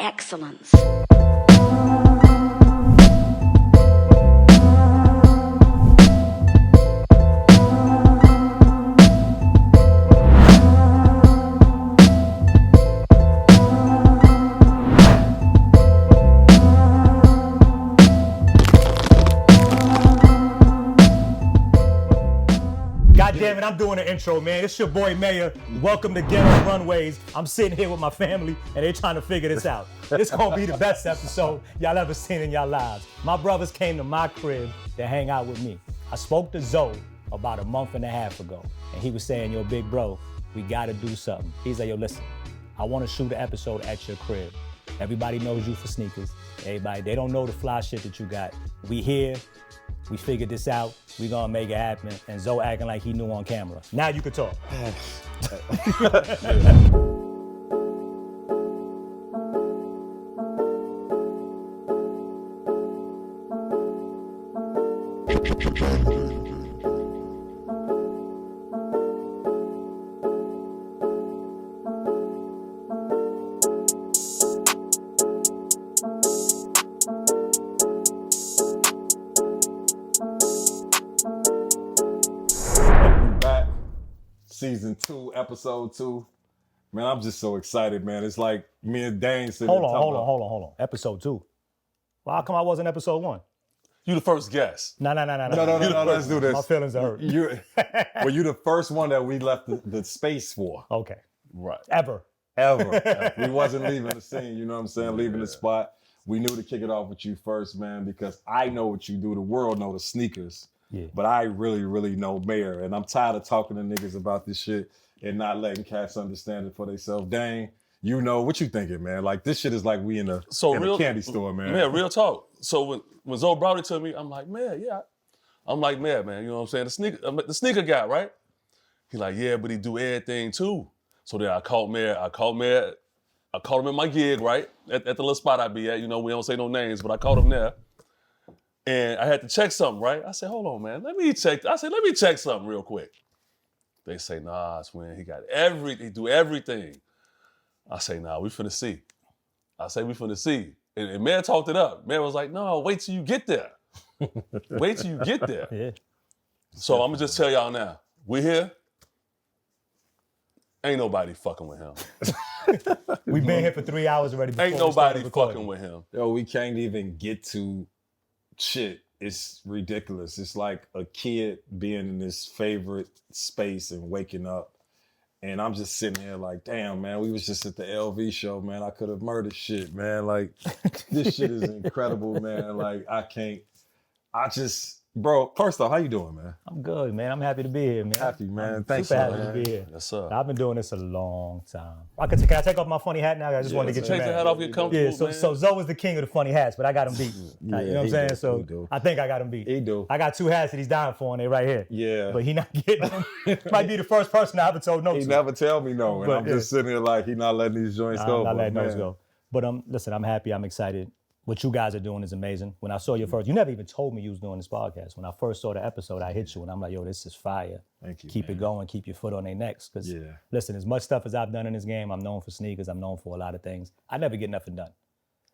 excellence. God damn it, I'm doing an intro, man. It's your boy Mayor. Welcome to Ghetto Runways. I'm sitting here with my family and they trying to figure this out. This gonna be the best episode y'all ever seen in y'all lives. My brothers came to my crib to hang out with me. I spoke to Zoe about a month and a half ago and he was saying, yo, big bro, we gotta do something. He's like, yo, listen, I wanna shoot an episode at your crib. Everybody knows you for sneakers. Everybody, they don't know the fly shit that you got. We here. We figured this out. We gonna make it happen. And Zoe acting like he knew on camera. Now you can talk. Season 2, episode 2. Man, I'm just so excited, man. It's like me and Dane sitting Hold on. Episode 2. Well, how come I wasn't episode 1? You the first guest. No, let's do this. My feelings are hurt. Well, you the first one that we left the space for. Okay. Right. Ever. We wasn't leaving the scene, you know what I'm saying? Leaving the spot. We knew to kick it off with you first, man, because I know what you do. The world know the sneakers. Yeah. But I really know Mayor, and I'm tired of talking to niggas about this shit and not letting cats understand it for themselves. Dang, you know what you thinking, man? Like this shit is like we in a candy store, man. Yeah, real talk. So when Zoe brought it to me, I'm like, man, yeah. I'm like, man, you know what I'm saying? The sneaker guy, right? He like, yeah, but he do everything too. So then I called Mayor. I called him at my gig, right? At the little spot I be at. You know, we don't say no names, but I called him there. And I had to check something, right? I said, hold on, man. Let me check something real quick. They say, nah, it's when he do everything. I say, nah, we finna see. And man talked it up. Man was like, no, wait till you get there. Yeah. So I'm gonna just tell y'all now, we here. Ain't nobody fucking with him. We've been here for 3 hours already. Ain't nobody fucking with him. Yo, we can't even get to shit. It's ridiculous. It's like a kid being in his favorite space and waking up. And I'm just sitting here like, damn, man, we was just at the LV show, man. I could have murdered shit, man. Like, this shit is incredible, man. Like, bro, first off, how you doing, man? I'm good, man. I'm happy to be here, man. Happy, man. Thanks, Super happy to be here. Yes, sir. I've been doing this a long time. Can I take off my funny hat now? I just wanted to get you take mad. the hat off, get comfortable, Yeah, man. so Zoe is the king of the funny hats, but I got him beat. You know what I'm saying? Do, So I think I got him beat. He do. I got 2 hats that he's dying for, and they're right here. Yeah. But he not getting them. Might be the first person I ever told no to. He never tell me no, and But, I'm just sitting here like, he not letting these joints go. I'm not letting man. those go. But listen, I'm happy. I'm excited. What you guys are doing is amazing. When I saw you first, you never even told me you was doing this podcast. When I first saw the episode, I hit you, and I'm like, yo, this is fire. Thank you, Keep man. it going. Keep your foot on their necks. Because, listen, as much stuff as I've done in this game, I'm known for sneakers. I'm known for a lot of things. I never get nothing done.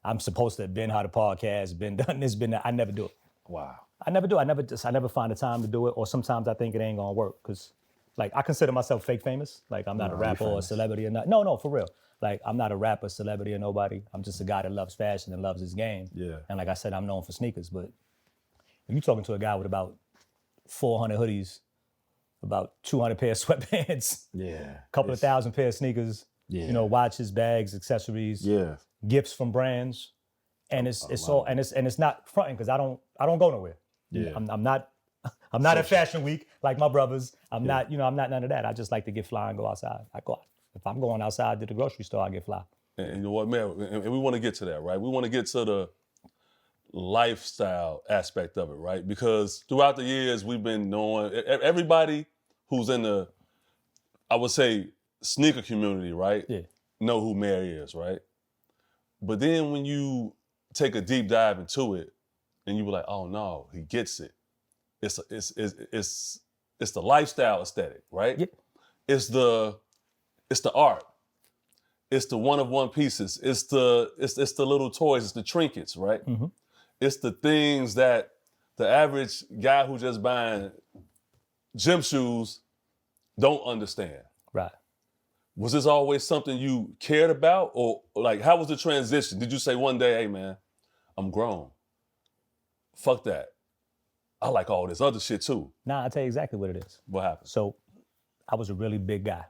I'm supposed to have been how the podcast, been done this, been that. I never do it. Wow. I never do it. I never find the time to do it, or sometimes I think it ain't gonna work. Because, like, I consider myself fake famous. Like, I'm not a rapper or a celebrity or not. No, for real. Like, I'm not a rapper, celebrity, or nobody. I'm just a guy that loves fashion and loves his game. Yeah. And like I said, I'm known for sneakers. But if you're talking to a guy with about 400 hoodies, about 200 pair of sweatpants, a couple of thousand pair of sneakers, you know, watches, bags, accessories, gifts from brands, and it's not fronting because I don't go nowhere. Yeah. I'm not at Fashion Week like my brothers. I'm not none of that. I just like to get fly and go outside. If I'm going outside to the grocery store, I get fly. And you know what, man? And we want to get to that, right? We want to get to the lifestyle aspect of it, right? Because throughout the years, we've been knowing everybody who's in the, I would say, sneaker community, right? Yeah. Know who Mayor is, right? But then when you take a deep dive into it, and you be like, oh no, he gets it. It's the lifestyle aesthetic, right? Yeah. It's the art. it's the one-of-one pieces. It's the little toys. It's the trinkets, right? Mm-hmm. It's the things that the average guy who just buying gym shoes don't understand. Right. Was this always something you cared about, or like how was the transition? Did you say one day, "Hey man, I'm grown. Fuck that. I like all this other shit too"? Nah, I'll tell you exactly what it is. What happened? So I was a really big guy.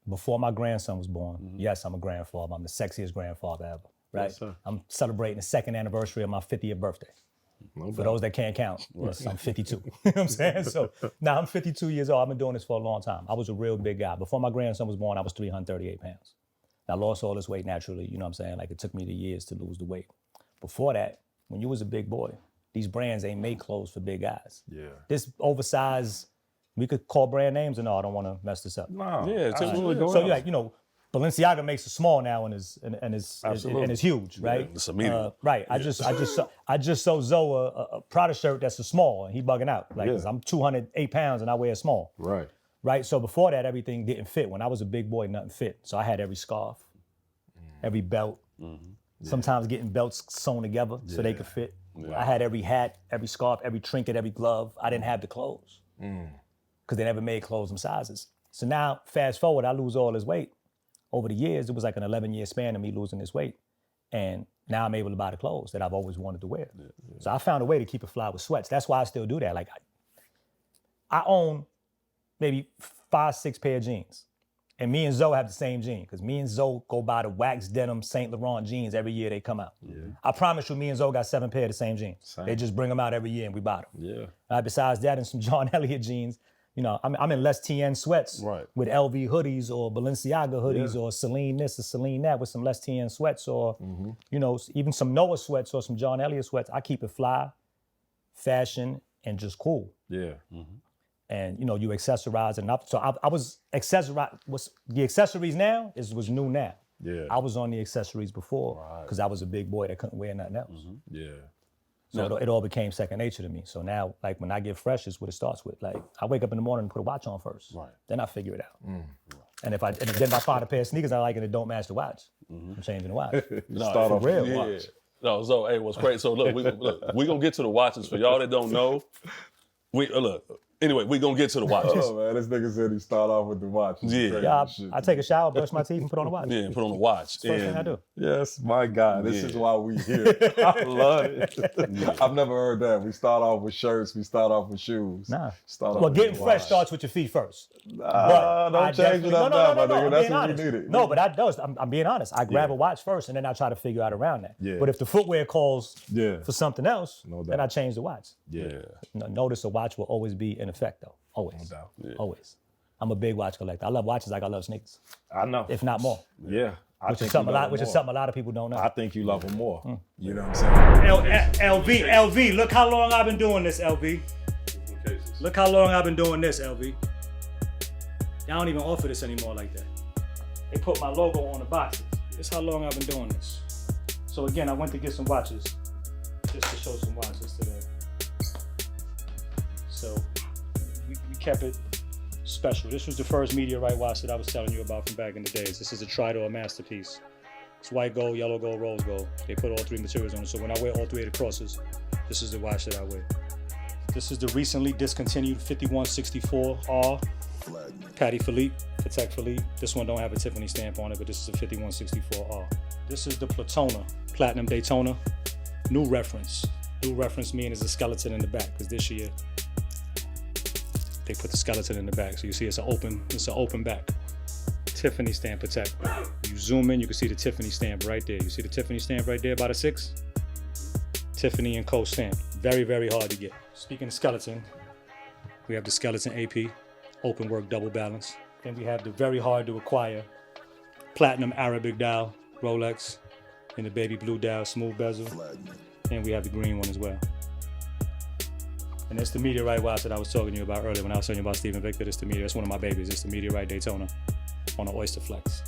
Before my grandson was born, yes, I'm a grandfather. I'm the sexiest grandfather ever, right? Yes, sir. I'm celebrating the 2nd anniversary of my 50th birthday. For those that can't count, yes, I'm 52. You know what I'm saying? So now I'm 52 years old. I've been doing this for a long time. I was a real big guy. Before my grandson was born, I was 338 pounds. I lost all this weight naturally, you know what I'm saying? Like it took me the years to lose the weight. Before that, when you was a big boy, these brands ain't make clothes for big guys. Yeah. This oversized, we could call brand names and all. I don't want to mess this up. No. Yeah, absolutely. Go So ahead. you're like, you know, Balenciaga makes it small now and is huge, right? Yeah, it's a medium. Right. I just sold Zoe a Prada shirt that's a small, and he bugging out. Like, 'cause I'm 208 pounds and I wear a small. Right. Right. So before that, everything didn't fit. When I was a big boy, nothing fit. So I had every scarf, every belt. Sometimes getting belts sewn together so they could fit. I had every hat, every scarf, every trinket, every glove. I didn't have the clothes because they never made clothes in sizes. So now, fast forward, I lose all this weight. Over the years, it was like an 11-year span of me losing this weight. And now I'm able to buy the clothes that I've always wanted to wear. So I found a way to keep it fly with sweats. That's why I still do that. Like I own maybe 5-6 pair of jeans. And me and Zoe have the same jean, because me and Zoe go buy the wax denim Saint Laurent jeans every year they come out. I promise you, me and Zoe got 7 pair of the same jeans. They just bring them out every year and we buy them. Besides that, and some John Elliott jeans, you know, I'm in Les Tien sweats with LV hoodies or Balenciaga hoodies or Celine this or Celine that with some Les Tien sweats or, you know, even some Noah sweats or some John Elliott sweats. I keep it fly, fashion, and just cool. And, you know, you accessorize and up. So I was accessorized. The accessories now was new now. I was on the accessories before because I was a big boy that couldn't wear nothing else. So it all became second nature to me. So now, like when I get fresh, is what it starts with. Like I wake up in the morning and put a watch on first. Then I figure it out. And then if I find a pair of sneakers I like and it don't match the watch, I'm changing the watch. Start off real with watch. No, so hey, what's great? So look, we gonna get to the watches. For y'all that don't know, anyway, we gonna get to the watches. Oh man, this nigga said he start off with the watch. I take a shower, brush my teeth, and put on a watch. Yeah, put on the watch. First thing I do. Yes, my God, this is why we here. I love it. I've never heard that. We start off with shirts. We start off with shoes. Well, getting fresh starts with your feet first. Don't change it up now, my nigga. That's what we needed. No, but I'm being honest. I grab a watch first, and then I try to figure out around that. But if the footwear calls for something else, then I change the watch. Notice a watch will always be in effect, though. Always. No doubt. Always. I'm a big watch collector. I love watches like I love sneakers. I know. If not more. Which is something a lot of people don't know. I think you love them more. You know what I'm saying? LV, look how long I've been doing this, LV. Look how long I've been doing this, LV. Y'all don't even offer this anymore like that. They put my logo on the boxes. This is how long I've been doing this. So again, I went to get some watches, just to show some watches today. So we kept it special. This was the first meteorite watch that I was telling you about from back in the days. This is a Tridor masterpiece. It's white gold, yellow gold, rose gold. They put all 3 materials on it. So when I wear all 3 of the crosses, this is the watch that I wear. This is the recently discontinued 5164R Patty Philippe, Patek Philippe. This one don't have a Tiffany stamp on it, but this is a 5164R. This is the Platona, Platinum Daytona. New reference. New reference meaning is a skeleton in the back, because this year they put the skeleton in the back. So you see it's an open back. Tiffany stamp Patek. You zoom in, you can see the Tiffany stamp right there. You see the Tiffany stamp right there by the 6? Tiffany & Co. stamp. Very, very hard to get. Speaking of skeleton, we have the skeleton AP, open work double balance. Then we have the very hard to acquire platinum Arabic dial, Rolex, and the baby blue dial, smooth bezel. And we have the green one as well. And it's the meteorite watch that I was talking to you about earlier when I was telling you about Stephen Victor. It's the meteorite. It's one of my babies. It's the meteorite Daytona on an Oyster Flex.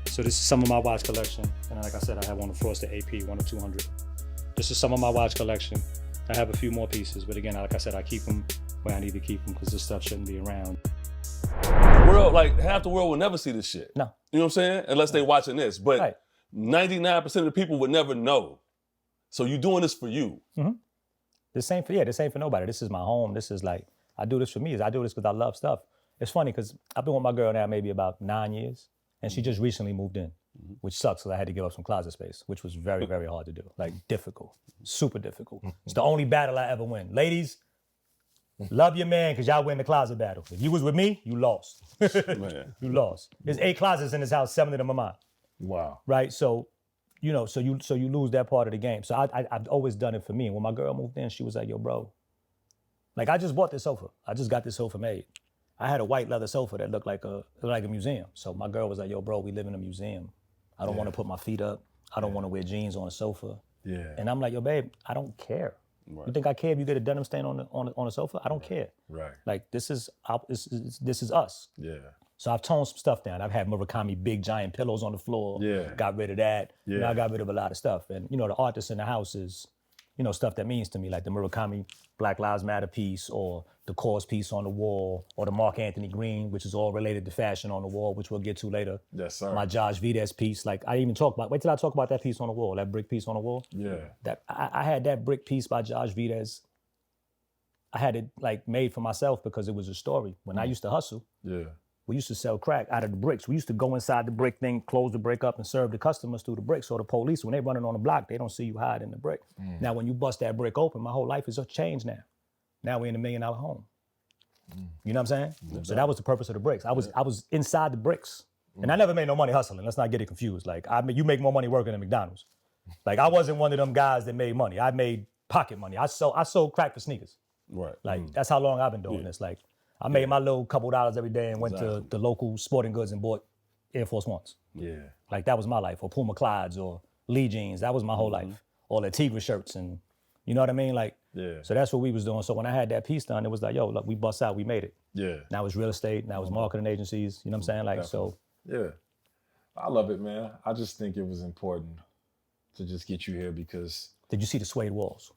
So this is some of my watch collection. And like I said, I have one of Frosted AP, one of 200. This is some of my watch collection. I have a few more pieces, but again, like I said, I keep them where I need to keep them because this stuff shouldn't be around. The world, like half the world will never see this shit. No. You know what I'm saying? Unless they watching this. But Right. 99% of the people would never know. So you doing this for you. This ain't for nobody. This is my home. This is like, I do this for me. I do this because I love stuff. It's funny because I've been with my girl now maybe about 9 years, and she just recently moved in, which sucks because I had to give up some closet space, which was very, very hard to do. Like difficult, super difficult. It's the only battle I ever win. Ladies, love your man because y'all win the closet battle. If you was with me, you lost. Man. You lost. There's 8 closets in this house, 7 of them are mine. Wow. Right? So, you know, so you lose that part of the game. So I've always done it for me. And when my girl moved in, she was like, yo, bro, like I just bought this sofa. I just got this sofa made. I had a white leather sofa that looked like a museum. So my girl was like, yo, bro, we live in a museum. I don't want to put my feet up. I don't want to wear jeans on a sofa. Yeah. And I'm like, yo, babe, I don't care. Right. You think I care if you get a denim stain on a sofa? I don't care. Right. Like this is us. Yeah. So I've toned some stuff down. I've had Murakami big giant pillows on the floor. Yeah. Got rid of that. Yeah. Now I got rid of a lot of stuff. And you know, the art that's in the house is, you know, stuff that means to me, like the Murakami Black Lives Matter piece, or the Cause piece on the wall, or the Mark Anthony Green, which is all related to fashion on the wall, which we'll get to later. Yes, sir. My Josh Vides piece, like I even talk about, wait till I talk about that piece on the wall, that brick piece on the wall. Yeah. That I had that brick piece by Josh Vides. I had it like made for myself because it was a story. When I used to hustle, we used to sell crack out of the bricks. We used to go inside the brick thing, close the brick up, and serve the customers through the brick. So the police, when they running on the block, they don't see you hide in the brick. Now, when you bust that brick open, my whole life is changed now. Now we're in $1 million home. You know what I'm saying? So that was the purpose of the bricks. I was inside the bricks. And I never made no money hustling. Let's not get it confused. Like, you make more money working at McDonald's. Like, I wasn't one of them guys that made money. I made pocket money. I sold crack for sneakers. Right. Like, that's how long I've been doing this. Like, I made my little couple dollars every day and went to the local sporting goods and bought Air Force Ones. Yeah. Like, that was my life. Or Puma Clydes or Lee jeans. That was my whole life. Or the Tigre shirts, and you know what I mean? Like, so that's what we was doing. So when I had that piece done, it was like, yo, look, we bust out, we made it. Yeah. Now it's real estate, now it's marketing agencies, you know what I'm saying? Like, definitely. So. Yeah. I love it, man. I just think it was important to just get you here because. Did you see the suede walls?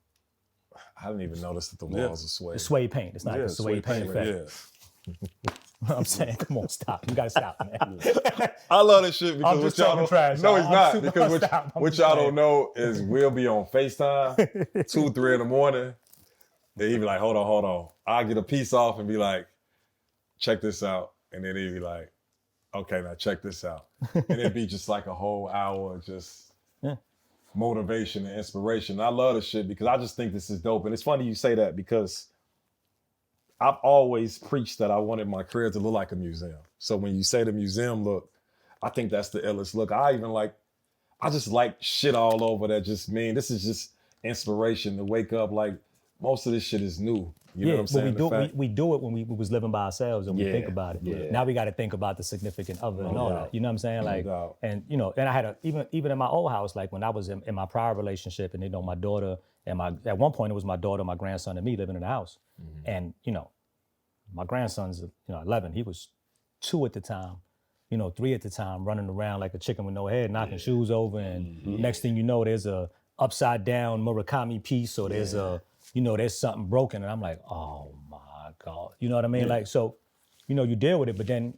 I didn't even notice that the walls are suede. The suede paint. It's not the suede paint effect. Yeah. You know what I'm saying? Come on, stop. You gotta stop, man. I love this shit because what y'all don't trash, no, he's not. Because what y'all don't know is we'll be on FaceTime 2, 3 in the morning. Then he'd be like, hold on. I'll get a piece off and be like, check this out. And then he'd be like, okay, now check this out. And it'd be just like a whole hour of just motivation and inspiration. And I love this shit because I just think this is dope. And it's funny you say that because I've always preached that I wanted my career to look like a museum. So when you say the museum look, I think that's the illest look. I just like shit all over that just mean, this is just inspiration to wake up. Like most of this shit is new. You know what I'm saying? We do it when we was living by ourselves and we think about it. Yeah. Now we got to think about the significant other and all that. You know what I'm saying? Like, and you know, and I had even in my old house, like when I was in my prior relationship, and you know, my daughter and at one point it was my daughter, my grandson, and me living in the house, and you know, my grandson's 11. He was 2 at the time, 3 at the time, running around like a chicken with no head, knocking shoes over, and next thing you know, there's a upside down Murakami piece, or there's there's something broken, and I'm like, oh my God. You know what I mean? Like, so, you deal with it, but then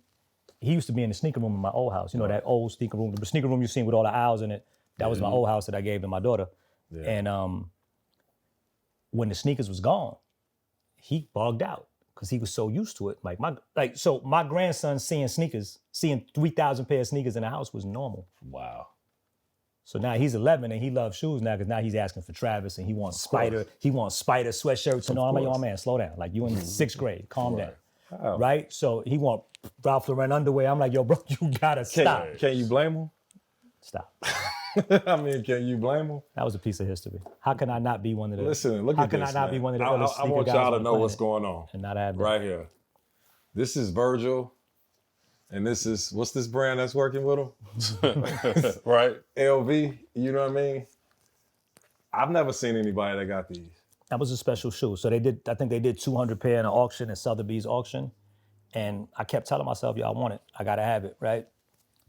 he used to be in the sneaker room in my old house, that old sneaker room, the sneaker room you seen with all the aisles in it. That was my old house that I gave to my daughter. Yeah. And when the sneakers was gone, he bugged out because he was so used to it. So my grandson seeing 3,000 pair of sneakers in the house was normal. Wow. So now he's 11 and he loves shoes now because now he's asking for Travis and he wants Spider sweatshirts and all. I'm like, yo, man, slow down. Like, you in 6th grade, calm down. Oh. Right? So he want Ralph Lauren underwear. I'm like, yo, bro, you gotta stop. Can you blame him? Stop. I mean, can you blame him? That was a piece of history. How can I not be one of the? Listen, look at this. How can I not be one of the other sneaker guys? I want y'all to know what's going on. And not have right here. This is Virgil. And this is, what's this brand that's working with him? Right. LV, you know what I mean? I've never seen anybody that got these. That was a special shoe. So I think they did 200 pair in an auction at Sotheby's auction. And I kept telling myself, yo, I want it. I gotta have it, right?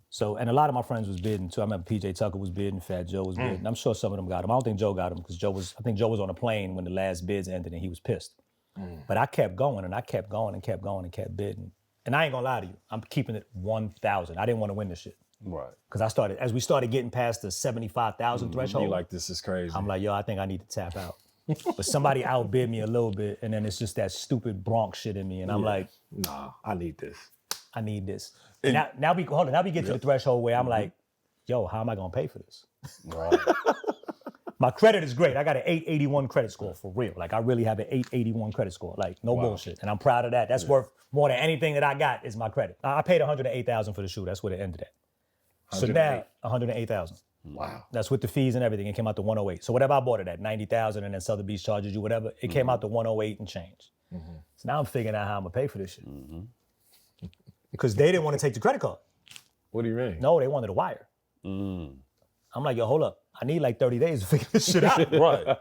So, and a lot of my friends was bidding too. I remember PJ Tucker was bidding, Fat Joe was bidding. I'm sure some of them got them. I don't think Joe got them because I think Joe was on a plane when the last bids ended and he was pissed. But I kept going and I kept going and kept going and kept bidding. And I ain't gonna lie to you, I'm keeping it 1,000. I didn't want to win this shit. Right. Because as we started getting past the 75,000 threshold, You like, this is crazy. I'm like, yo, I think I need to tap out. But somebody outbid me a little bit, and then it's just that stupid Bronx shit in me, and I'm like, nah, I need this. I need this. And now we get to the threshold where I'm like, yo, how am I gonna pay for this? Right. My credit is great. I got an 881 credit score for real. Like I really have an 881 credit score. Like no bullshit. And I'm proud of that. That's worth more than anything that I got is my credit. I paid $108,000 for the shoe. That's where it ended at. So now $108,000. Wow. That's with the fees and everything. It came out to 108. So whatever I bought it at, 90,000, and then Sotheby's charges you whatever, it came out to 108 and change. So now I'm figuring out how I'm gonna pay for this shit. Because they didn't want to take the credit card. What do you mean? No, they wanted a wire. I'm like, yo, hold up. I need like 30 days to figure this shit out. Right.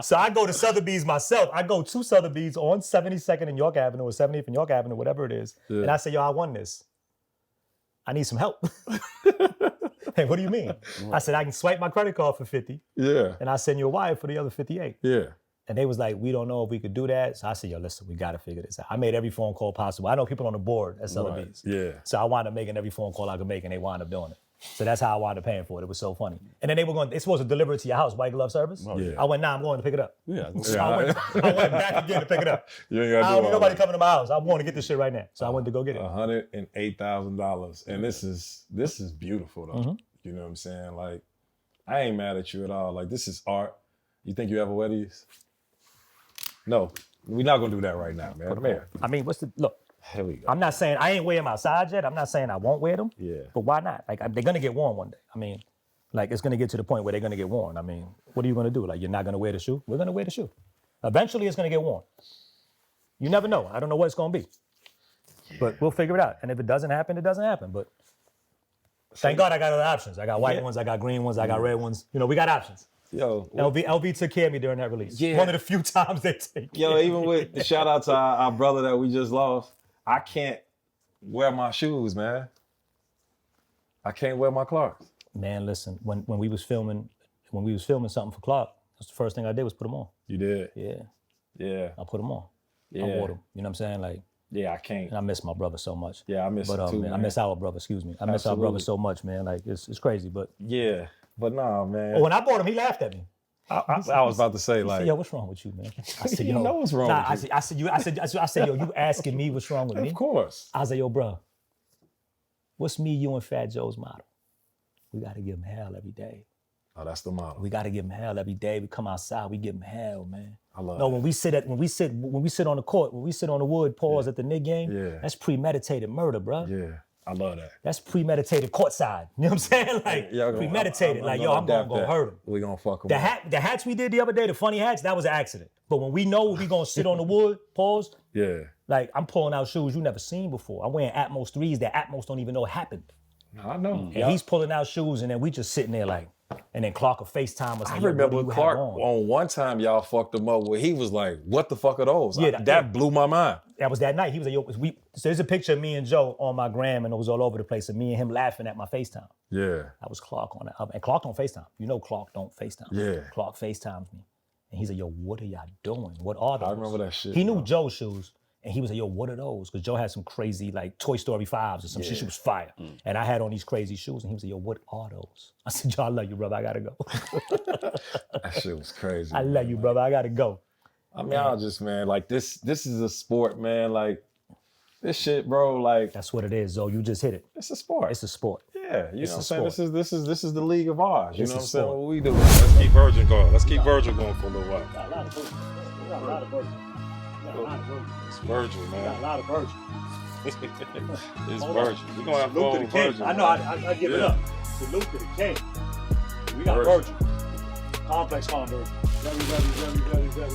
So I go to Sotheby's myself. I go to Sotheby's on 72nd and York Avenue or 70th and York Avenue, whatever it is. Yeah. And I say, yo, I won this. I need some help. Hey, what do you mean? Right. I said, I can swipe my credit card for 50. Yeah. And I send you a wire for the other 58. Yeah. And they was like, we don't know if we could do that. So I said, yo, listen, we got to figure this out. I made every phone call possible. I know people on the board at Sotheby's. Right. Yeah. So I wound up making every phone call I could make, and they wound up doing it. So that's how I wound up paying for it. It was so funny. And then they're supposed to deliver it to your house, white glove service. Oh, yeah. I went, nah, I'm going to pick it up. Yeah. So I went back again to pick it up. You ain't I gotta don't need nobody coming to my house. I want to get this shit right now. So I went to go get it. $108,000. And this is beautiful though. You know what I'm saying? Like, I ain't mad at you at all. Like, this is art. You think you ever wear these? No, we're not gonna do that right now, man. I mean, look? Here we go. I'm not saying I ain't wear them outside yet. I'm not saying I won't wear them. Yeah. But why not? Like, they're gonna get worn one day. I mean, like, it's gonna get to the point where they're gonna get worn. I mean, what are you gonna do? Like, you're not gonna wear the shoe? We're gonna wear the shoe. Eventually, it's gonna get worn. You never know. I don't know what it's gonna be. Yeah. But we'll figure it out. And if it doesn't happen, it doesn't happen. But thank God I got other options. I got white ones, I got green ones, I got red ones. You know, we got options. Yo, LV took care of me during that release. Yeah. One of the few times they take care. Yo, even with the shout out to our brother that we just lost, I can't wear my shoes, man. I can't wear my Clarks. Man, listen, when we was filming something for Clark, that's the first thing I did was put them on. You did? Yeah. Yeah. I put them on. Yeah. I wore them. You know what I'm saying? Like, yeah, I can't. And I miss my brother so much. Yeah, I miss him too, man. I miss our brother, excuse me. I miss our brother so much, man. Like, it's crazy, but. Yeah, but nah, man. Oh, when I bought him, he laughed at me. I was about to say, like, said, yo, what's wrong with you, man? I said, you know what's wrong with you. I said, yo, you asking me what's wrong with me? Of course. I said, yo, bro, what's me, you, and Fat Joe's model? We got to give him hell every day. Oh, that's the model. We got to give him hell every day. We come outside, we give him hell, man. I love No, that. when we sit on the court, when we sit on the wood, pause at the Knick game, that's premeditated murder, bro. Yeah, I love that. That's premeditated courtside. You know what I'm saying? Like, premeditated. I'm going to hurt him. We going to fuck him The hats we did the other day, the funny hats, that was an accident. But when we know we going to sit on the wood, pause, like, I'm pulling out shoes you never seen before. I'm wearing Atmos 3s that Atmos don't even know happened. I know. And he's pulling out shoes, and then we just sitting there like, and then Clark will FaceTime us. I remember Clark on one time y'all fucked him up where he was like, what the fuck are those? Yeah, that blew my mind. That was that night. He was like, yo, so there's a picture of me and Joe on my gram, and it was all over the place, of me and him laughing at my FaceTime. Yeah. That was Clark on that. And Clark don't FaceTime. You know Clark don't FaceTime. Yeah. Clark FaceTimes me. And he's like, yo, what are y'all doing? What are those? I remember that shit. He knew Joe's shoes. And he was like, yo, what are those? Because Joe had some crazy, like, Toy Story 5s or some shit. She was fire. And I had on these crazy shoes. And he was like, yo, what are those? I said, yo, I love you, brother. I got to go. That shit was crazy. I love you, brother. I got to go. I mean, I just, man, like, this is a sport, man. Like, this shit, bro, like. That's what it is, Zoe. You just hit it. It's a sport. It's a sport. Yeah, you know what I'm saying? This is the league of ours. You know what I'm saying? Sport. What we do. Let's keep Virgin going. Let's keep Virgin going for a little while. Got a lot of Virgin. Got a lot of Virgin. It's Virgin, man. Got a lot of Virgin. It's Virgin. We're going to have fun with Virgin. I know, I give it up. Salute to the king. We got Virgin. Complex farm Virgin. Very good.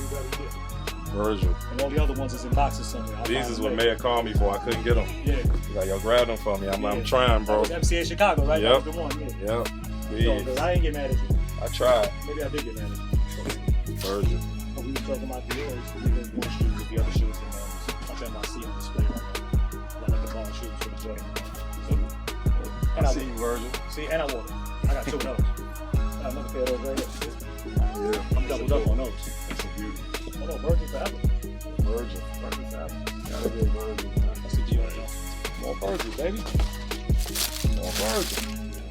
Virgin. And all the other ones is in boxes somewhere. These is what Mayor called me for. I couldn't get them. Yeah. He's like, yo, grab them for me. I'm trying, bro. That was MCA Chicago, right? Yep. That was the one, Yep. Yo, I ain't get mad at you. I tried. Maybe I did get mad at you. Virgin. We were talking about the yours, we didn't want shoes with the other shoes, and I see on display right now. Like the ball shoes for the Jordan. So, I see you, Virgin. See, and I wore them. I got two of those. I got another pair of those right here. Yeah. I'm doubled up on those. That's a beauty. Hold on, Virgin forever. Virgin forever. Gotta be a Virgin, man. More Virgil, baby. More Virgil.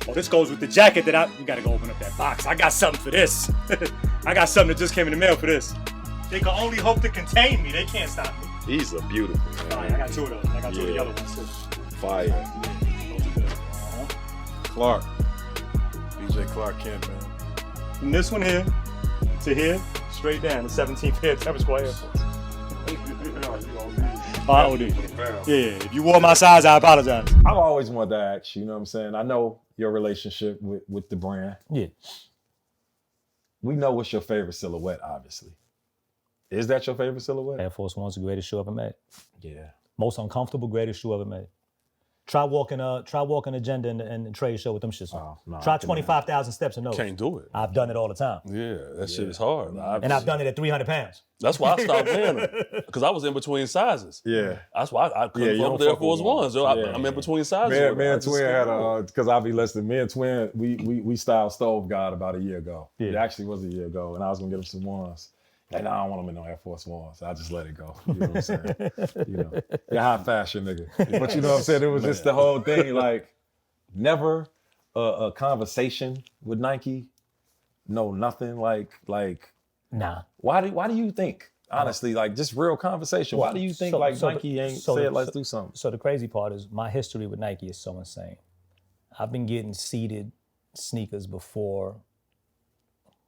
Oh, this goes with the jacket that you gotta go open up that box. I got something for this. I got something that just came in the mail for this. They can only hope to contain me. They can't stop me. These are beautiful, man. Right, I got two of those. I got two of the other ones too. Fire. Clark. DJ Clark Kent, man. From this one here to here, straight down, the 17th pair of Temple Square Air Force. I owe you. Yeah, if you wore my size, I apologize. I've always wanted to ask you, you know what I'm saying? I know your relationship with the brand. Yeah. We know what's your favorite silhouette, obviously. Is that your favorite silhouette? Air Force One's the greatest shoe ever made. Yeah. Most uncomfortable, greatest shoe ever made. Try walking Agenda and the trade show with them shits on. No, try 25,000 steps and nose. Can't do it. I've done it all the time. Yeah, that shit is hard. And I've done it at 300 pounds. That's why I stopped wearing them. Because I was in between sizes. Yeah. That's why I couldn't fuck with Air Force Ones. Yo. I'm in between sizes. Me and Twin had because I'll be listening. Me and Twin, we styled Stove God about a year ago. Yeah. It actually was a year ago, and I was gonna get him some ones. Like, no, I don't want them in no Air Force Ones. I just let it go. You know what I'm saying? You know, you're high fashion nigga. But you know what I'm saying? It was just the whole thing, like, never a conversation with Nike. No, nothing like. Nah. Why do you think? Honestly, like just real conversation. Why do you think Nike ain't said let's do something? So the crazy part is my history with Nike is so insane. I've been getting seeded sneakers before.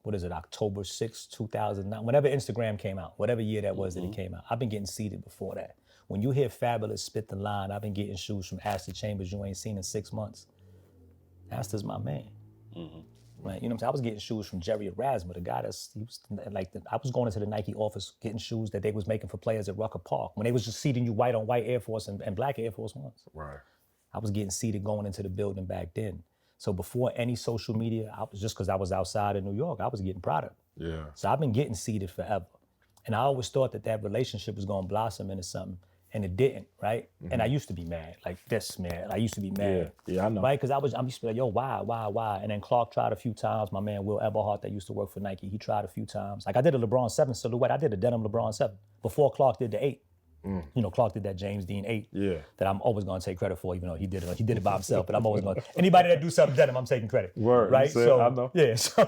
What is it, October 6th, 2009, whenever Instagram came out, whatever year that was that it came out. I've been getting seeded before that. When you hear Fabulous spit the line, I've been getting shoes from Astor Chambers you ain't seen in 6 months. Astor's my man. Right? You know what I'm saying? I was getting shoes from Jerry Erasmus, the guy I was going into the Nike office getting shoes that they was making for players at Rucker Park when they was just seeding you white on white Air Force and black Air Force Ones. Right. I was getting seeded going into the building back then. So before any social media, I was just because I was outside in New York, I was getting product. Yeah. So I've been getting seeded forever. And I always thought that relationship was gonna blossom into something, and it didn't, right? And I used to be mad, like this, man. I used to be mad. Yeah, I know. Right, because I used to be like, yo, why? And then Clark tried a few times. My man, Will Eberhardt, that used to work for Nike, he tried a few times. Like I did a LeBron 7 silhouette. I did a denim LeBron 7 before Clark did the 8. You know, Clark did that James Dean 8 that I'm always going to take credit for, even though he did it by himself. But I'm always going to, anybody that do something denim, I'm taking credit. Word, right? So I know. Yeah. So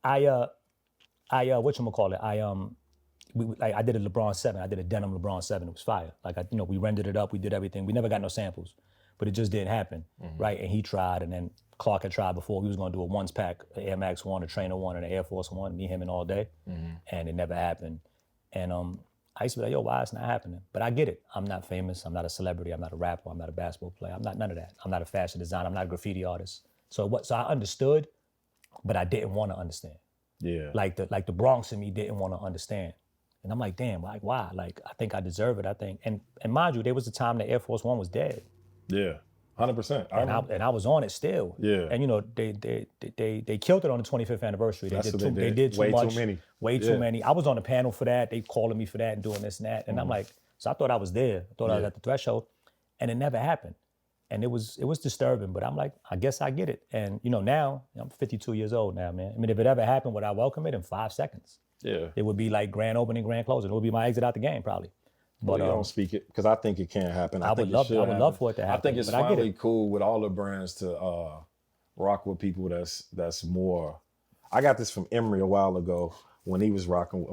whatchamacallit? I did a LeBron 7. I did a denim LeBron 7. It was fire. Like we rendered it up. We did everything. We never got no samples, but it just didn't happen, right? And he tried, and then Clark had tried before. We was going to do a ones pack, an Air Max 1, a Trainer 1, and an Air Force 1. Me, him, and all day, and it never happened. And I used to be like, yo, why it's not happening? But I get it. I'm not famous. I'm not a celebrity. I'm not a rapper. I'm not a basketball player. I'm not none of that. I'm not a fashion designer. I'm not a graffiti artist. So I understood, but I didn't want to understand. Yeah. Like the Bronx in me didn't want to understand. And I'm like, damn, like why? Like I think I deserve it. I think, and mind you, there was a time that Air Force One was dead. Yeah. 100%. And I was on it still. Yeah. And they killed it on the 25th anniversary. They did too way much. Too many. Way too many. I was on the panel for that. They calling me for that and doing this and that. And I'm like, so I thought I was there. I thought I was at the threshold. And it never happened. And it was disturbing, but I'm like, I guess I get it. And now I'm 52 years old now, man. I mean, if it ever happened, would I welcome it in 5 seconds? Yeah. It would be like grand opening, grand closing. It would be my exit out the game, probably. But I don't speak it because I think it can happen. I would love for it to happen. I think it's finally cool with all the brands to rock with people that's more. I got this from Emery a while ago when he was rocking.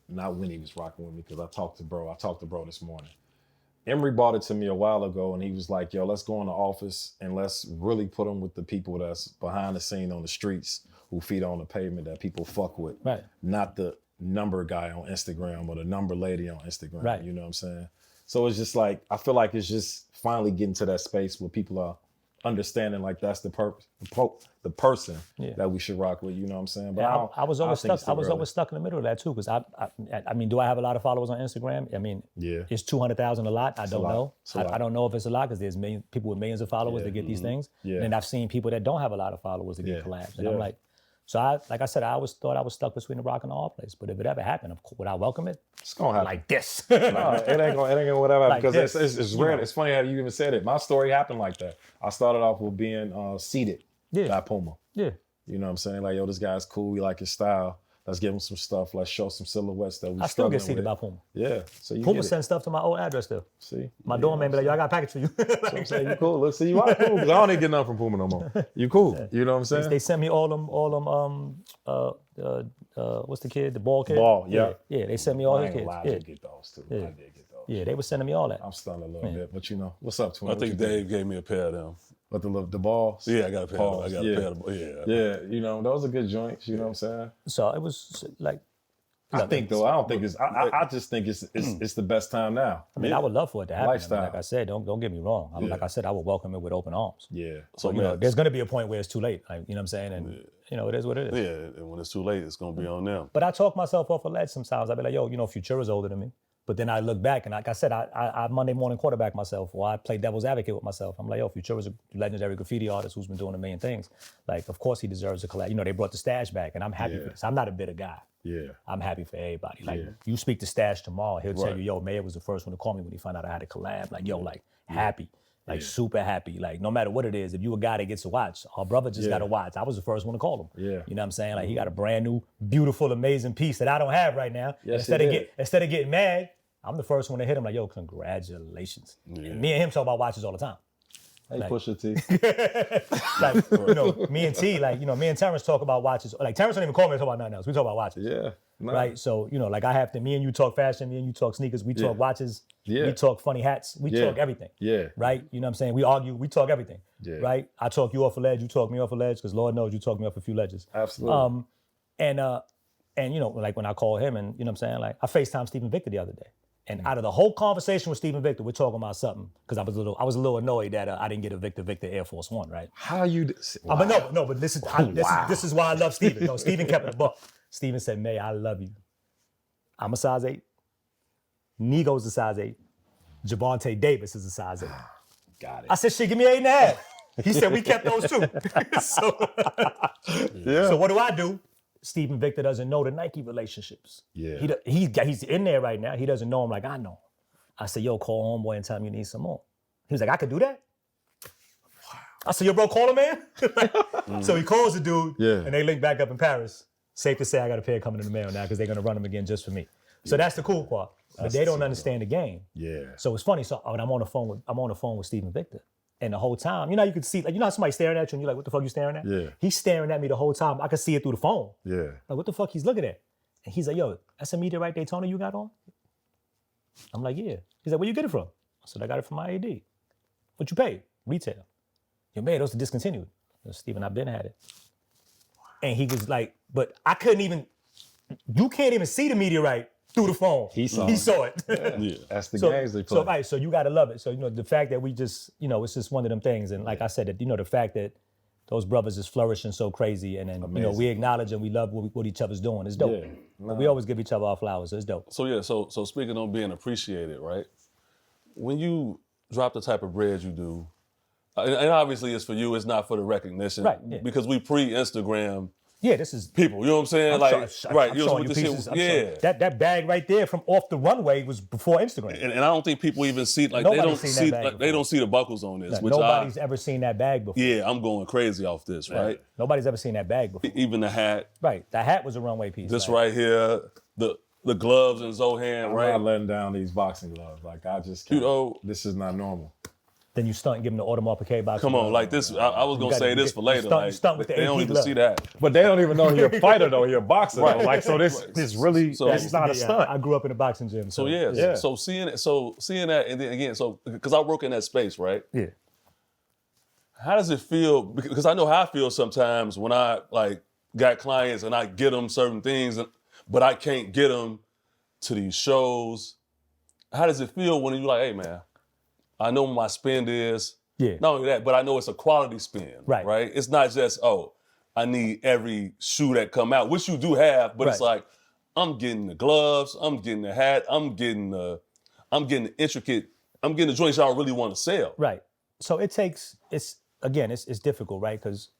Not when he was rocking with me because I talked to bro this morning. Emery brought it to me a while ago and he was like, yo, let's go in the office and let's really put them with the people that's behind the scene on the streets who feet on the pavement that people fuck with. Right. Not the number guy on Instagram or the number lady on Instagram. Right. You know what I'm saying? So it's just like, I feel like it's just finally getting to that space where people are understanding like that's the person that we should rock with, you know what I'm saying? But I was always stuck in the middle of that too, because I mean, do I have a lot of followers on Instagram? I mean, is 200,000 a lot? I don't know. I don't know if it's a lot because there's people with millions of followers that get these things. Yeah. And I've seen people that don't have a lot of followers that get collabs. And I'm like, so like I said, I always thought I was stuck between the rock and the hard place. But if it ever happened, would I welcome it? It's gonna happen. Like this. No, it ain't gonna whatever like because it's rare. It's funny how you even said it. My story happened like that. I started off with being seated by Puma. Yeah. You know what I'm saying? Like, yo, this guy's cool. We like his style. Let's give them some stuff. Let's show some silhouettes that we I still get struggling seated with. by Puma. Yeah. So you Puma get it. sends stuff to my old address still. See? My doorman be like, yo, I got a package for you. So I'm saying you cool. Let's see, you are cool. 'Cause I don't even get nothing from Puma no more. You cool. You know what I'm saying? They sent me all them, what's the kid? The ball kid? Ball, yeah. Yeah, they sent me all I his ain't kids. gonna lie, I Yeah. did get those too. I did get those. Yeah, they were sending me all that. I'm stunned a little bit, but you know, what's up, Twin? I think Dave gave me a pair of them. But the balls? Yeah, I got a pair. Balls, I got a pair of them. Yeah. Yeah, you know, those are good joints, you know what I'm saying? So it was like, I think though, I don't think it's. I just think it's the best time now. I mean, I would love for it to happen. Lifestyle. I mean, like I said, don't get me wrong. Like I said, I would welcome it with open arms. Yeah. So you know, there's gonna be a point where it's too late. Like, you know what I'm saying? And you know, it is what it is. Yeah, and when it's too late, it's gonna be on them. But I talk myself off a ledge sometimes. I be like, yo, you know, Futura's older than me. But then I look back and like I said, I Monday morning quarterback myself, or I play devil's advocate with myself. I'm like, yo, Futura's a legendary graffiti artist who's been doing a million things. Like, of course he deserves a collab. You know, they brought the Stash back, and I'm happy for this. I'm not a bitter guy. Yeah. I'm happy for everybody. Like, you speak to Stash tomorrow, he'll tell you, yo, Mayor was the first one to call me when he found out I had a collab. Like, yo, like, happy. Like, super happy. Like, no matter what it is, if you a guy that gets a watch, our brother just got a watch. I was the first one to call him. Yeah. You know what I'm saying? Like, he got a brand new, beautiful, amazing piece that I don't have right now. Yes, Instead of getting mad, I'm the first one to hit him like, yo, congratulations. And me and him talk about watches all the time. Hey, like, Pusha T. Like, you know, me and T, like, you know, me and Terrence talk about watches. Like, Terrence don't even call me to talk about nothing else. We talk about watches. Yeah. Nah. Right? So, you know, like me and you talk fashion, me and you talk sneakers, we talk watches, we talk funny hats, we talk everything. Yeah. Right? You know what I'm saying? We argue, we talk everything. Yeah. Right? I talk you off a ledge, you talk me off a ledge, because Lord knows you talk me off a few ledges. Absolutely. And you know, like when I call him and, you know what I'm saying? Like, I FaceTimed Stephen Victor the other day. And out of the whole conversation with Stephen Victor, we're talking about something, because I was a little annoyed that I didn't get a Victor Air Force One, right? How you? Wow. But this is why I love Stephen. No, Stephen kept it a buck. Stephen said, May, I love you. I'm a size 8. Nigo's a size 8. Javante Davis is a size 8. Got it. I said, shit, give me 8.5. He said, we kept those too. So what do? Stephen Victor doesn't know the Nike relationships. Yeah. He's in there right now. He doesn't know him like I know. I said, yo, call homeboy and tell him you need some more. He was like, I could do that? Wow. I said, yo, bro, call him, man. So he calls the dude, and they link back up in Paris. Safe to say I got a pair coming in the mail now because they're going to run them again just for me. So that's the cool part. But they don't understand the game. Yeah. So it's funny. So when I'm on the phone with Stephen Victor. And the whole time, you know, you could see, like, you know how somebody staring at you and you're like, what the fuck you staring at? Yeah. He's staring at me the whole time. I could see it through the phone. Yeah. Like, what the fuck he's looking at? And he's like, yo, that's a meteorite Daytona you got on? I'm like, yeah. He's like, where you get it from? I said, I got it from my AD. What you paid? Retail. Yo, man, those are discontinued. Stephen, I've been had it. And he was like, but I couldn't even, you can't even see the meteorite through the phone. He saw it. Yeah. That's the games they play. So you gotta love it. So, you know, the fact that we just, you know, it's just one of them things. And like I said, that, you know, the fact that those brothers is flourishing so crazy, and then, you know, we acknowledge and we love what each other's doing. It's dope. Yeah. We always give each other our flowers. So it's dope. So so speaking on being appreciated, right? When you drop the type of bread you do, and obviously it's for you, it's not for the recognition. Right. Yeah. Because we pre-Instagram. Yeah, this is people. You know what I'm saying? I'm showing you pieces. Yeah, that bag right there from off the runway was before Instagram. And I don't think people even see they don't see the buckles on this. No, nobody's ever seen that bag before. Yeah, I'm going crazy off this, right? Nobody's ever seen that bag before. Even the hat. Right, the hat was a runway piece. This right here, the gloves in Zohan, right? I'm not letting down these boxing gloves. Like, I just can't. You know, this is not normal. Then you stunt and give them the Audemars Piguet box. Come on, like this. I was gonna say this for later. Stunt with the they don't even see that. But they don't even know you're a fighter though. You're a boxer. Right. Though. Like, so this really that's not a stunt. I grew up in a boxing gym. So yeah. So seeing that, and then again, so because I work in that space, right? Yeah. How does it feel? Because I know how I feel sometimes when I like got clients and I get them certain things, but I can't get them to these shows. How does it feel when you're like, hey man, I know what my spend is. Yeah. Not only that, but I know it's a quality spend. Right. Right? It's not just, I need every shoe that come out, which you do have, but it's like, I'm getting the gloves, I'm getting the hat, I'm getting the intricate, I'm getting the joints I really want to sell. Right. So it's difficult, right? Because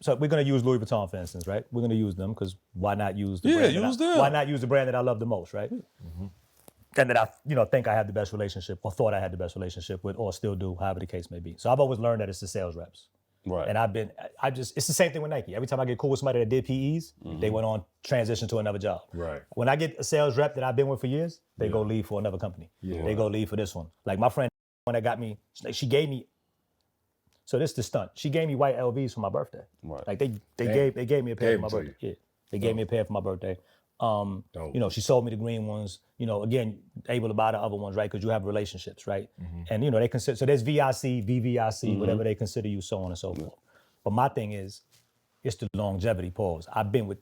so we're gonna use Louis Vuitton, for instance, right? We're gonna use them because why not use the brand? Why not use the brand that I love the most, right? Mm-hmm. And that I, think I have the best relationship, or thought I had the best relationship with, or still do, however the case may be. So I've always learned that it's the sales reps. Right. And it's the same thing with Nike. Every time I get cool with somebody that did PEs, they went on transition to another job. Right. When I get a sales rep that I've been with for years, they go leave for another company. Yeah. They go leave for this one. Like my friend, when that got me, she gave me. So this is the stunt. She gave me white LVs for my birthday. Right. Like they gave me a pair for my birthday. Yeah. They gave me a pair for my birthday. You know, she sold me the green ones. You know, again, able to buy the other ones, right? Because you have relationships, right? And you know, they consider, so there's VIC, VVIC, whatever they consider you, so on and so forth. But my thing is, it's the longevity pause. I've been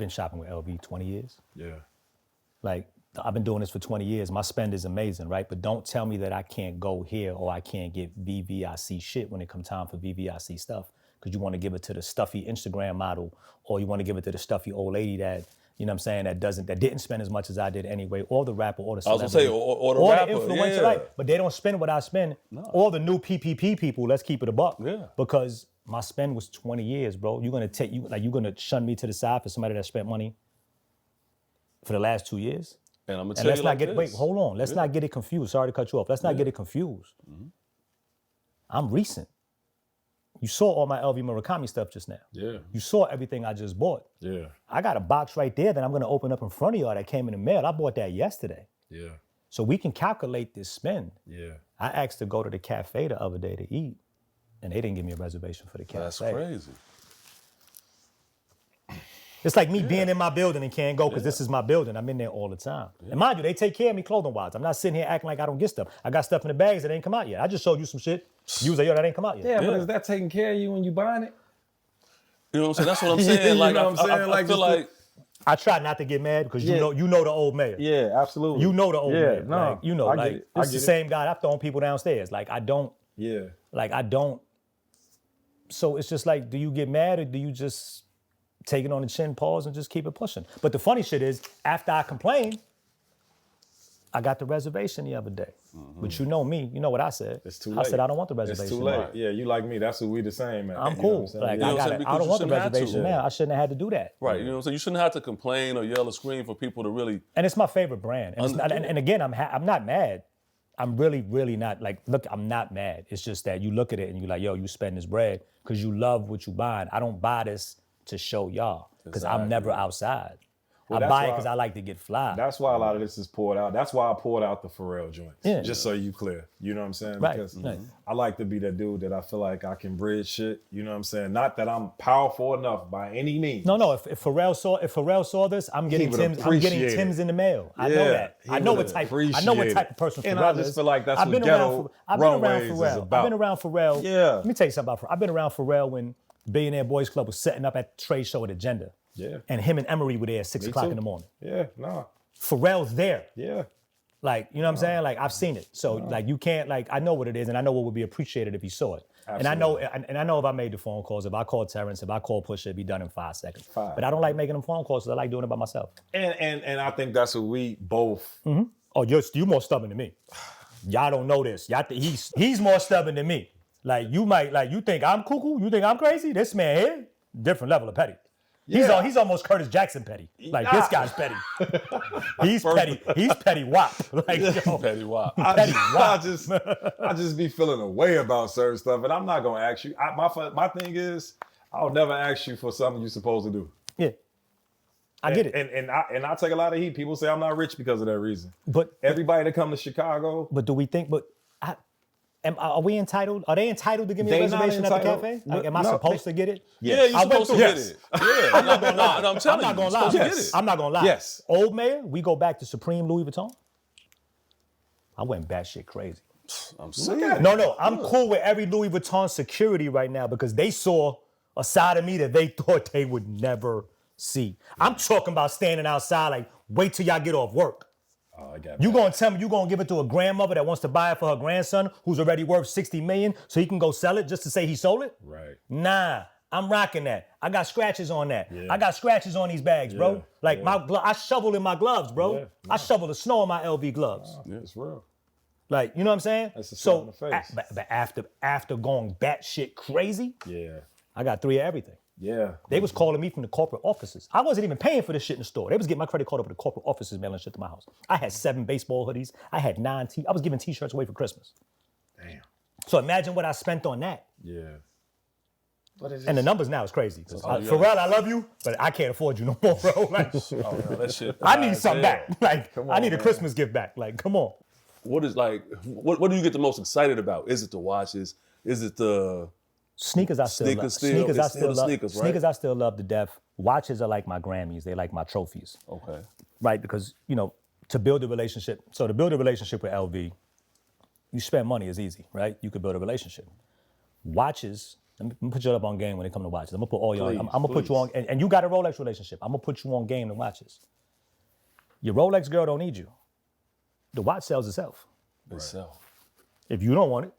shopping with LV 20 years. Yeah. Like, I've been doing this for 20 years. My spend is amazing, right? But don't tell me that I can't go here or I can't get VVIC shit when it comes time for VVIC stuff. Because you want to give it to the stuffy Instagram model, or you want to give it to the stuffy old lady that, you know what I'm saying, that didn't spend as much as I did anyway, or the rapper, or the celebrity. I was gonna say, or the rapper, the influencer, right? But they don't spend what I spend. No. Or the new PPP people, let's keep it a buck. Yeah. Because my spend was 20 years, bro. You're gonna shun me to the side for somebody that spent money for the last 2 years? And I'm gonna tell you like this. Wait, hold on. Let's not get it confused. Sorry to cut you off. Let's not get it confused. I'm recent. You saw all my LV Murakami stuff just now. Yeah. You saw everything I just bought. Yeah. I got a box right there that I'm gonna open up in front of y'all that came in the mail. I bought that yesterday. Yeah. So we can calculate this spend. Yeah. I asked to go to the cafe the other day to eat, and they didn't give me a reservation for the cafe. That's crazy. It's like me being in my building and can't go because this is my building. I'm in there all the time. And mind you, they take care of me clothing-wise. I'm not sitting here acting like I don't get stuff. I got stuff in the bags that ain't come out yet. I just showed you some shit. You was like, yo, that ain't come out yet. Yeah, but is that taking care of you when you buying it? You know what I'm saying? That's what I'm saying. Like, you know what I'm saying? I feel like... I try not to get mad because you know the old mayor. Yeah, absolutely. You know the old mayor. No, like, you know, I like, get it. it's the same guy I've thrown people downstairs. Like, I don't. Yeah. Like, I don't. So it's just like, do you get mad or do you just take it on the chin, pause, and just keep it pushing? But the funny shit is, after I complained, I got the reservation the other day. But you know me, you know what I said. It's too late. I said, I don't want the reservation. It's too late. Yeah, you like me. That's who we the same, man. I'm cool. Like, I don't want the reservation now. I shouldn't have had to do that. Right, you know what I'm saying? You shouldn't have to complain or yell or scream for people to really... And it's my favorite brand. And again, I'm not mad. I'm really, really not, like, look, I'm not mad. It's just that you look at it and you're like, yo, you spend this bread because you love what you buying. I don't buy this to show y'all because I'm never outside. Well, I buy it because I like to get fly. That's why a lot of this is poured out. That's why I poured out the Pharrell joints. Yeah. Just so you clear. You know what I'm saying? Right. Because I like to be that dude that I feel like I can bridge shit. You know what I'm saying? Not that I'm powerful enough by any means. No. If Pharrell saw this, I'm getting Tim's in the mail. I know that. I know what type of person Pharrell is. And I just feel like that's what Ghetto Runways is about. I've been around Pharrell. Yeah. Let me tell you something about Pharrell. I've been around Pharrell when Billionaire Boys Club was setting up at the trade show at Agenda. Yeah. And him and Emery were there at 6 o'clock in the morning. Yeah, nah. Pharrell's there. Yeah. Like, you know what I'm saying? Like, I've seen it. So, like, you can't, like, I know what it is, and I know what would be appreciated if he saw it. Absolutely. And I know if I made the phone calls, if I called Terrence, if I called Pusha, it'd be done in 5 seconds. But I don't like making them phone calls because I like doing it by myself. And I think that's what we both... Mm-hmm. Oh, you're more stubborn than me. Y'all don't know this. Y'all he's more stubborn than me. Like, you think I'm cuckoo? You think I'm crazy? This man here, different level of petty. Yeah. He's almost Curtis Jackson petty. Like, this guy's petty. He's petty. He's petty wop. Like, yo, petty wop. I just be feeling a way about certain stuff, and I'm not gonna ask you. My thing is, I'll never ask you for something you're supposed to do. Yeah, I get it. And I take a lot of heat. People say I'm not rich because of that reason. But everybody that come to Chicago. But do we think? Are we entitled? Are they entitled to give me a reservation at the cafe? Like, am I supposed to get it? Yes. Yeah, you're supposed to get it. Yeah, I'm not gonna lie. I'm telling you, you're supposed to get it. I'm not gonna lie. Yes. Old Mayor, we go back to Supreme Louis Vuitton. I went batshit crazy. I'm saying. No, I'm cool with every Louis Vuitton security right now because they saw a side of me that they thought they would never see. I'm talking about standing outside like, wait till y'all get off work. You gonna tell me you gonna give it to a grandmother that wants to buy it for her grandson who's already worth $60 million so he can go sell it just to say he sold it? Right. Nah, I'm rocking that. I got scratches on that. Yeah. I got scratches on these bags, bro. Like I shovel in my gloves, bro. Yeah. I shovel the snow in my LV gloves. Yeah, it's real. Like, you know what I'm saying? That's a slap in the face. But after going batshit crazy, I got 3 of everything. Yeah. They was calling me from the corporate offices. I wasn't even paying for this shit in the store. They was getting my credit card over the corporate offices mailing shit to my house. I had 7 baseball hoodies. I had 9 I was giving t-shirts away for Christmas. Damn. So imagine what I spent on that. Yeah. And the numbers now is crazy. Pharrell, I love you, but I can't afford you no more, bro. Like, that shit. I need something back. Like, I need a Christmas gift back. Like, come on. What is like? What do you get the most excited about? Is it the watches? Is it the sneakers? I still love. Sneakers, I still love. Sneakers, right? Sneakers, I still love to death. Watches are like my Grammys. They like my trophies. Okay. Right, because to build a relationship. So to build a relationship with LV, you spend money is easy, right? You could build a relationship. Watches. Let me put you up on game when it comes to watches. I'm gonna put all your. I'm gonna put you on, and you got a Rolex relationship. I'm gonna put you on game to watches. Your Rolex girl don't need you. The watch sells itself. Itself. If you don't want it,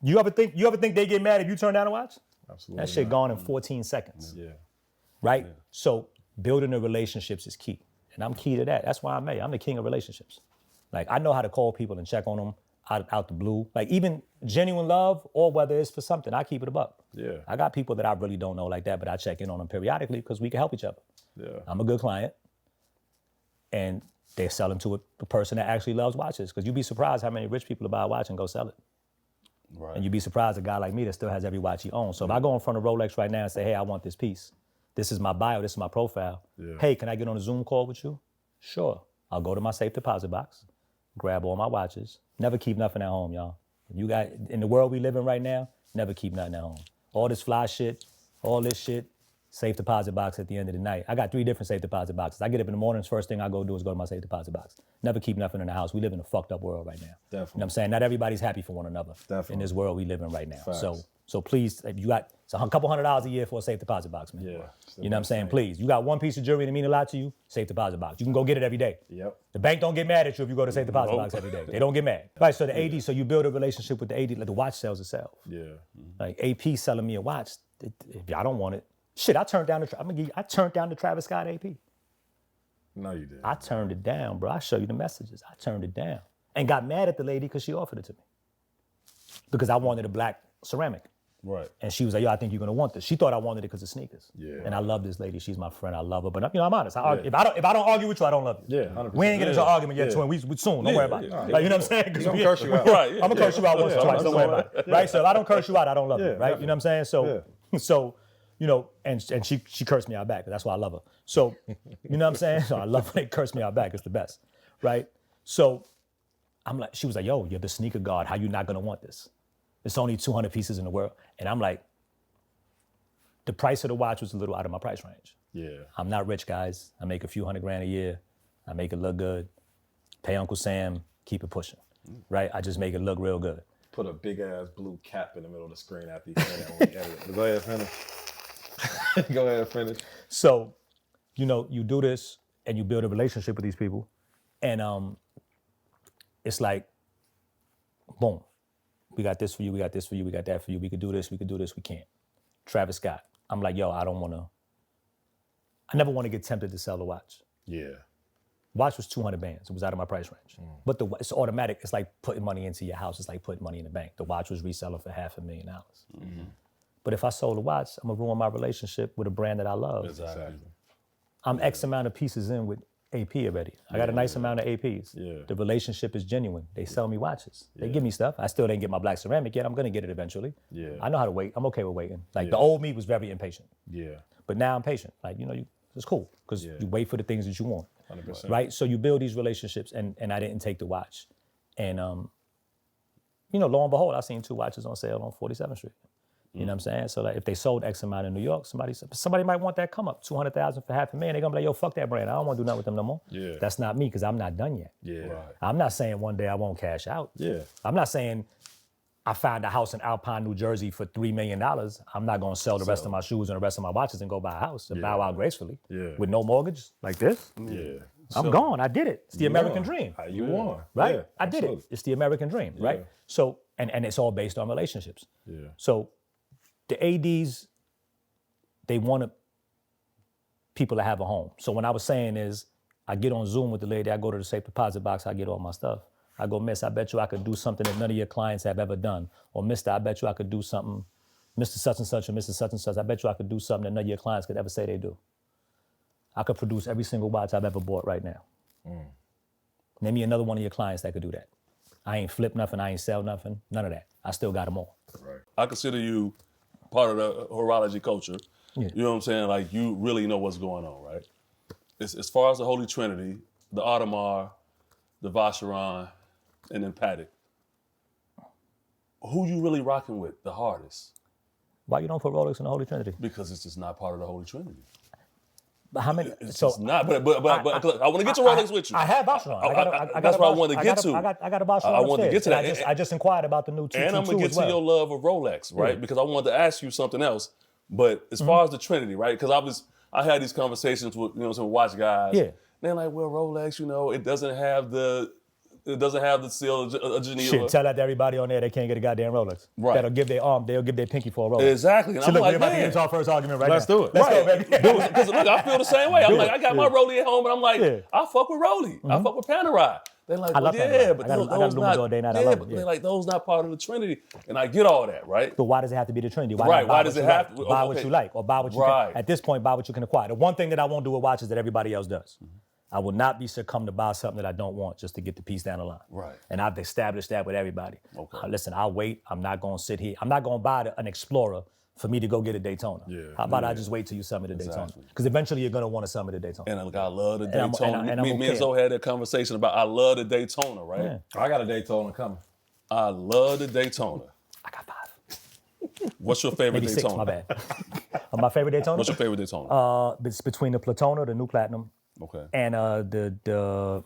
you ever think they get mad if you turn down a watch? Absolutely. That shit gone in 14 seconds. Yeah. Right? Yeah. So building the relationships is key. And I'm key to that. That's why I'm the king of relationships. Like, I know how to call people and check on them out the blue. Like, even genuine love, or whether it's for something, I keep it up. Yeah. I got people that I really don't know like that, but I check in on them periodically because we can help each other. Yeah. I'm a good client. And they're selling to a person that actually loves watches. Because you'd be surprised how many rich people buy a watch and go sell it. Right. And you'd be surprised a guy like me that still has every watch he owns. So if I go in front of Rolex right now and say, hey, I want this piece. This is my bio, this is my profile. Yeah. Hey, can I get on a Zoom call with you? Sure. I'll go to my safe deposit box, grab all my watches. Never keep nothing at home, y'all. You got, in the world we live in right now, never keep nothing at home. All this fly shit, all this shit, safe deposit box at the end of the night. I got 3 different safe deposit boxes. I get up in the mornings, first thing I go do is go to my safe deposit box. Never keep nothing in the house. We live in a fucked up world right now. Definitely. You know what I'm saying? Not everybody's happy for one another. Definitely. In this world we live in right now. Facts. So please, if you got it's a couple $100 a year for a safe deposit box, man. Yeah. You know what I'm saying? Please. You got one piece of jewelry that mean a lot to you, safe deposit box. You can go get it every day. Yep. The bank don't get mad at you if you go to safe deposit box every day. They don't get mad. Right, so the AD, so you build a relationship with the AD, like the watch sells itself. Yeah. Like AP selling me a watch, if y'all don't want it, shit, I turned down the Travis Scott AP. No, you didn't. I turned it down, bro. I show you the messages. I turned it down. And got mad at the lady because she offered it to me. Because I wanted a black ceramic. Right. And she was like, yo, I think you're gonna want this. She thought I wanted it because of sneakers. Yeah. And I love this lady. She's my friend. I love her. But I'm honest. If I don't argue with you, I don't love you. Yeah, 100%. We ain't getting into an argument yet, twin. We soon. Don't worry about it. Like, you know what I'm saying? He's gonna curse you out. Right. I'm gonna curse you out once or twice. Don't worry about it. Right? So if I don't curse you out, I don't love you. Right? Definitely. You know what I'm saying? So and she cursed me out back. That's why I love her. So, you know what I'm saying? So I love when they curse me out back. It's the best. Right? So I'm like, she was like, yo, you're the sneaker god. How you not gonna want this? It's only 200 pieces in the world. And I'm like, the price of the watch was a little out of my price range. Yeah. I'm not rich, guys. I make a few $100,000 a year. I make it look good. Pay Uncle Sam, keep it pushing. Right? I just make it look real good. Put a big ass blue cap in the middle of the screen after you say that when we edit it. But go ahead, finish. Go ahead, finish. So, you do this and you build a relationship with these people. And it's like, boom. We got this for you, we got this for you, we got that for you. We could do this, we can't. Travis Scott. I'm like, yo, I never want to get tempted to sell the watch. Yeah. Watch was 200 bands. It was out of my price range. But it's automatic. It's like putting money into your house. It's like putting money in the bank. The watch was reselling for $500,000. But if I sold a watch, I'm gonna ruin my relationship with a brand that I love. Exactly. I'm X amount of pieces in with AP already. I got a nice amount of APs. Yeah. The relationship is genuine. They sell me watches. They give me stuff. I still didn't get my black ceramic yet. I'm gonna get it eventually. Yeah. I know how to wait. I'm okay with waiting. Like the old me was very impatient. Yeah. But now I'm patient. Like, it's cool because you wait for the things that you want. 100%. Right? So you build these relationships and I didn't take the watch. And lo and behold, I seen 2 watches on sale on 47th Street. You know what I'm saying? So like if they sold X amount in New York, somebody might want that come up, 200,000 for $500,000. They're gonna be like, yo, fuck that brand. I don't want to do nothing with them no more. Yeah. That's not me because I'm not done yet. Yeah. Right. I'm not saying one day I won't cash out. Yeah. I'm not saying I found a house in Alpine, New Jersey for $3 million. I'm not gonna sell the rest of my shoes and the rest of my watches and go buy a house and bow out gracefully. Yeah. With no mortgage like this. Yeah. I'm gone. I did it. It's the American dream. You won. Right? Yeah, I did it. absolutely. It's the American dream, right? So, and it's all based on relationships. Yeah. So the ADs, they want people to have a home. So when I was saying is, I get on Zoom with the lady, I go to the safe deposit box, I get all my stuff. I go, miss, I bet you I could do something that none of your clients have ever done. Or mister, I bet you I could do something, Mr. Such and Such or Mrs. Such and Such, I bet you I could do something that none of your clients could ever say they do. I could produce every single watch I've ever bought right now. Name me another one of your clients that could do that. I ain't flip nothing, I ain't sell nothing, none of that. I still got them all. Right. I consider you part of the horology culture. Yeah. You know what I'm saying? Like, you really know what's going on, right? As far as the Holy Trinity, the Audemars, the Vacheron, and then Patek. Who you really rocking with the hardest? Why you don't put Rolex in the Holy Trinity? Because it's just not part of the Holy Trinity. But how many? It's So just not. But I want to get to Rolex with you. I have Vacheron. That's what I wanted to get to. I got a Vacheron. I wanted to get to that. I just inquired about the new 222 And I'm gonna get as well. to your love of Rolex, right? Yeah. Because I wanted to ask you something else. But as far as the Trinity, right? Because I had these conversations with some watch guys. Yeah. They're like, well, Rolex, it doesn't have the seal of Geneva. Shit, tell that to everybody on there they can't get a goddamn Rolex. Right. That'll give their arm, they'll give their pinky for a Rolex. Exactly. And So I'm look, like, we're about to get man. into our first argument right Let's now. do it. Let's go, baby. Because look, I feel the same way. I'm like, I got my Rollie at home, and I'm like, Yeah. I fuck with Rollie. I fuck with Panerai. They're like, I love yeah, Panerai. but I got a those Lumador not. day night. I Yeah, love but it, yeah. they're like, those not part of the Trinity, and I get all that, right? But why does it have to be the Trinity? Why Right, not buy why what does you it have like? to- Buy okay. what you like, or buy what you Right. can. At this point, buy what you can acquire. The one thing that I won't do with watches that everybody else does. I will not be succumb to buy something that I don't want just to get the piece down the line. Right. And I've established that with everybody. Okay. Listen, I'll wait. I'm not going to sit here. I'm not going to buy an Explorer for me to go get a Daytona. Yeah. How about I just wait till you sell me the Daytona? Exactly. Because eventually you're going to want to sell me the Daytona. And I love the I'm- Daytona. and I'm me and okay. Zoe had that conversation about I love the Daytona, right? Yeah. I got a Daytona coming. I love the Daytona. I got 5. What's your favorite Maybe Daytona? 6, my bad. My favorite Daytona? What's your favorite Daytona? It's between the Platona, the new Platinum, Okay. and the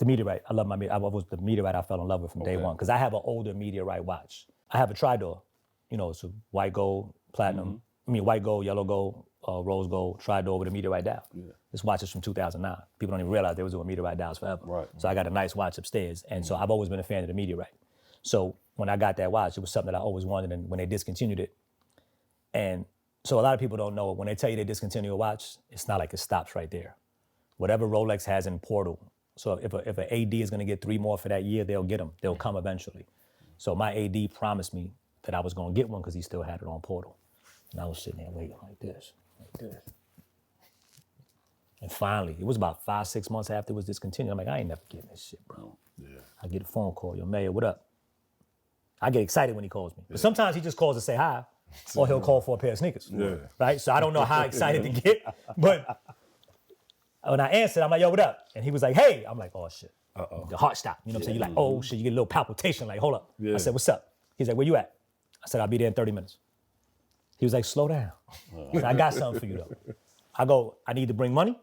meteorite. I love my meteorite. I was the meteorite I fell in love with from day Okay. one because I have an older meteorite watch. I have a Tridor. It's a white gold, platinum. White gold, yellow gold, rose gold, Tridor with a meteorite dial. Yeah. This watch is from 2009. People don't even realize they was doing meteorite dials forever. Right. So I got a nice watch upstairs, and so I've always been a fan of the meteorite. So when I got that watch, it was something that I always wanted, and when they discontinued it, and so a lot of people don't know, when they tell you they discontinue a watch, it's not like it stops right there. Whatever Rolex has in Portal, so if an AD is gonna get 3 more for that year, they'll get them. They'll come eventually. So my AD promised me that I was gonna get one because he still had it on Portal. And I was sitting there waiting like this. And finally, it was about 5-6 months after it was discontinued. I'm like, I ain't never getting this shit, bro. Yeah. I get a phone call, yo, Mayor, what up? I get excited when he calls me. But sometimes he just calls to say hi, or he'll call for a pair of sneakers. Yeah. Right? So I don't know how excited to get, but when I answered, I'm like, yo, what up? And he was like, hey. I'm like, oh, shit. Uh-oh. The heart stopped. You know what I'm saying? You're like, oh, shit. You get a little palpitation, like, hold up. Yeah. I said, what's up? He's like, where you at? I said, I'll be there in 30 minutes. He was like, slow down. I said, I got something for you, though. I go, I need to bring money.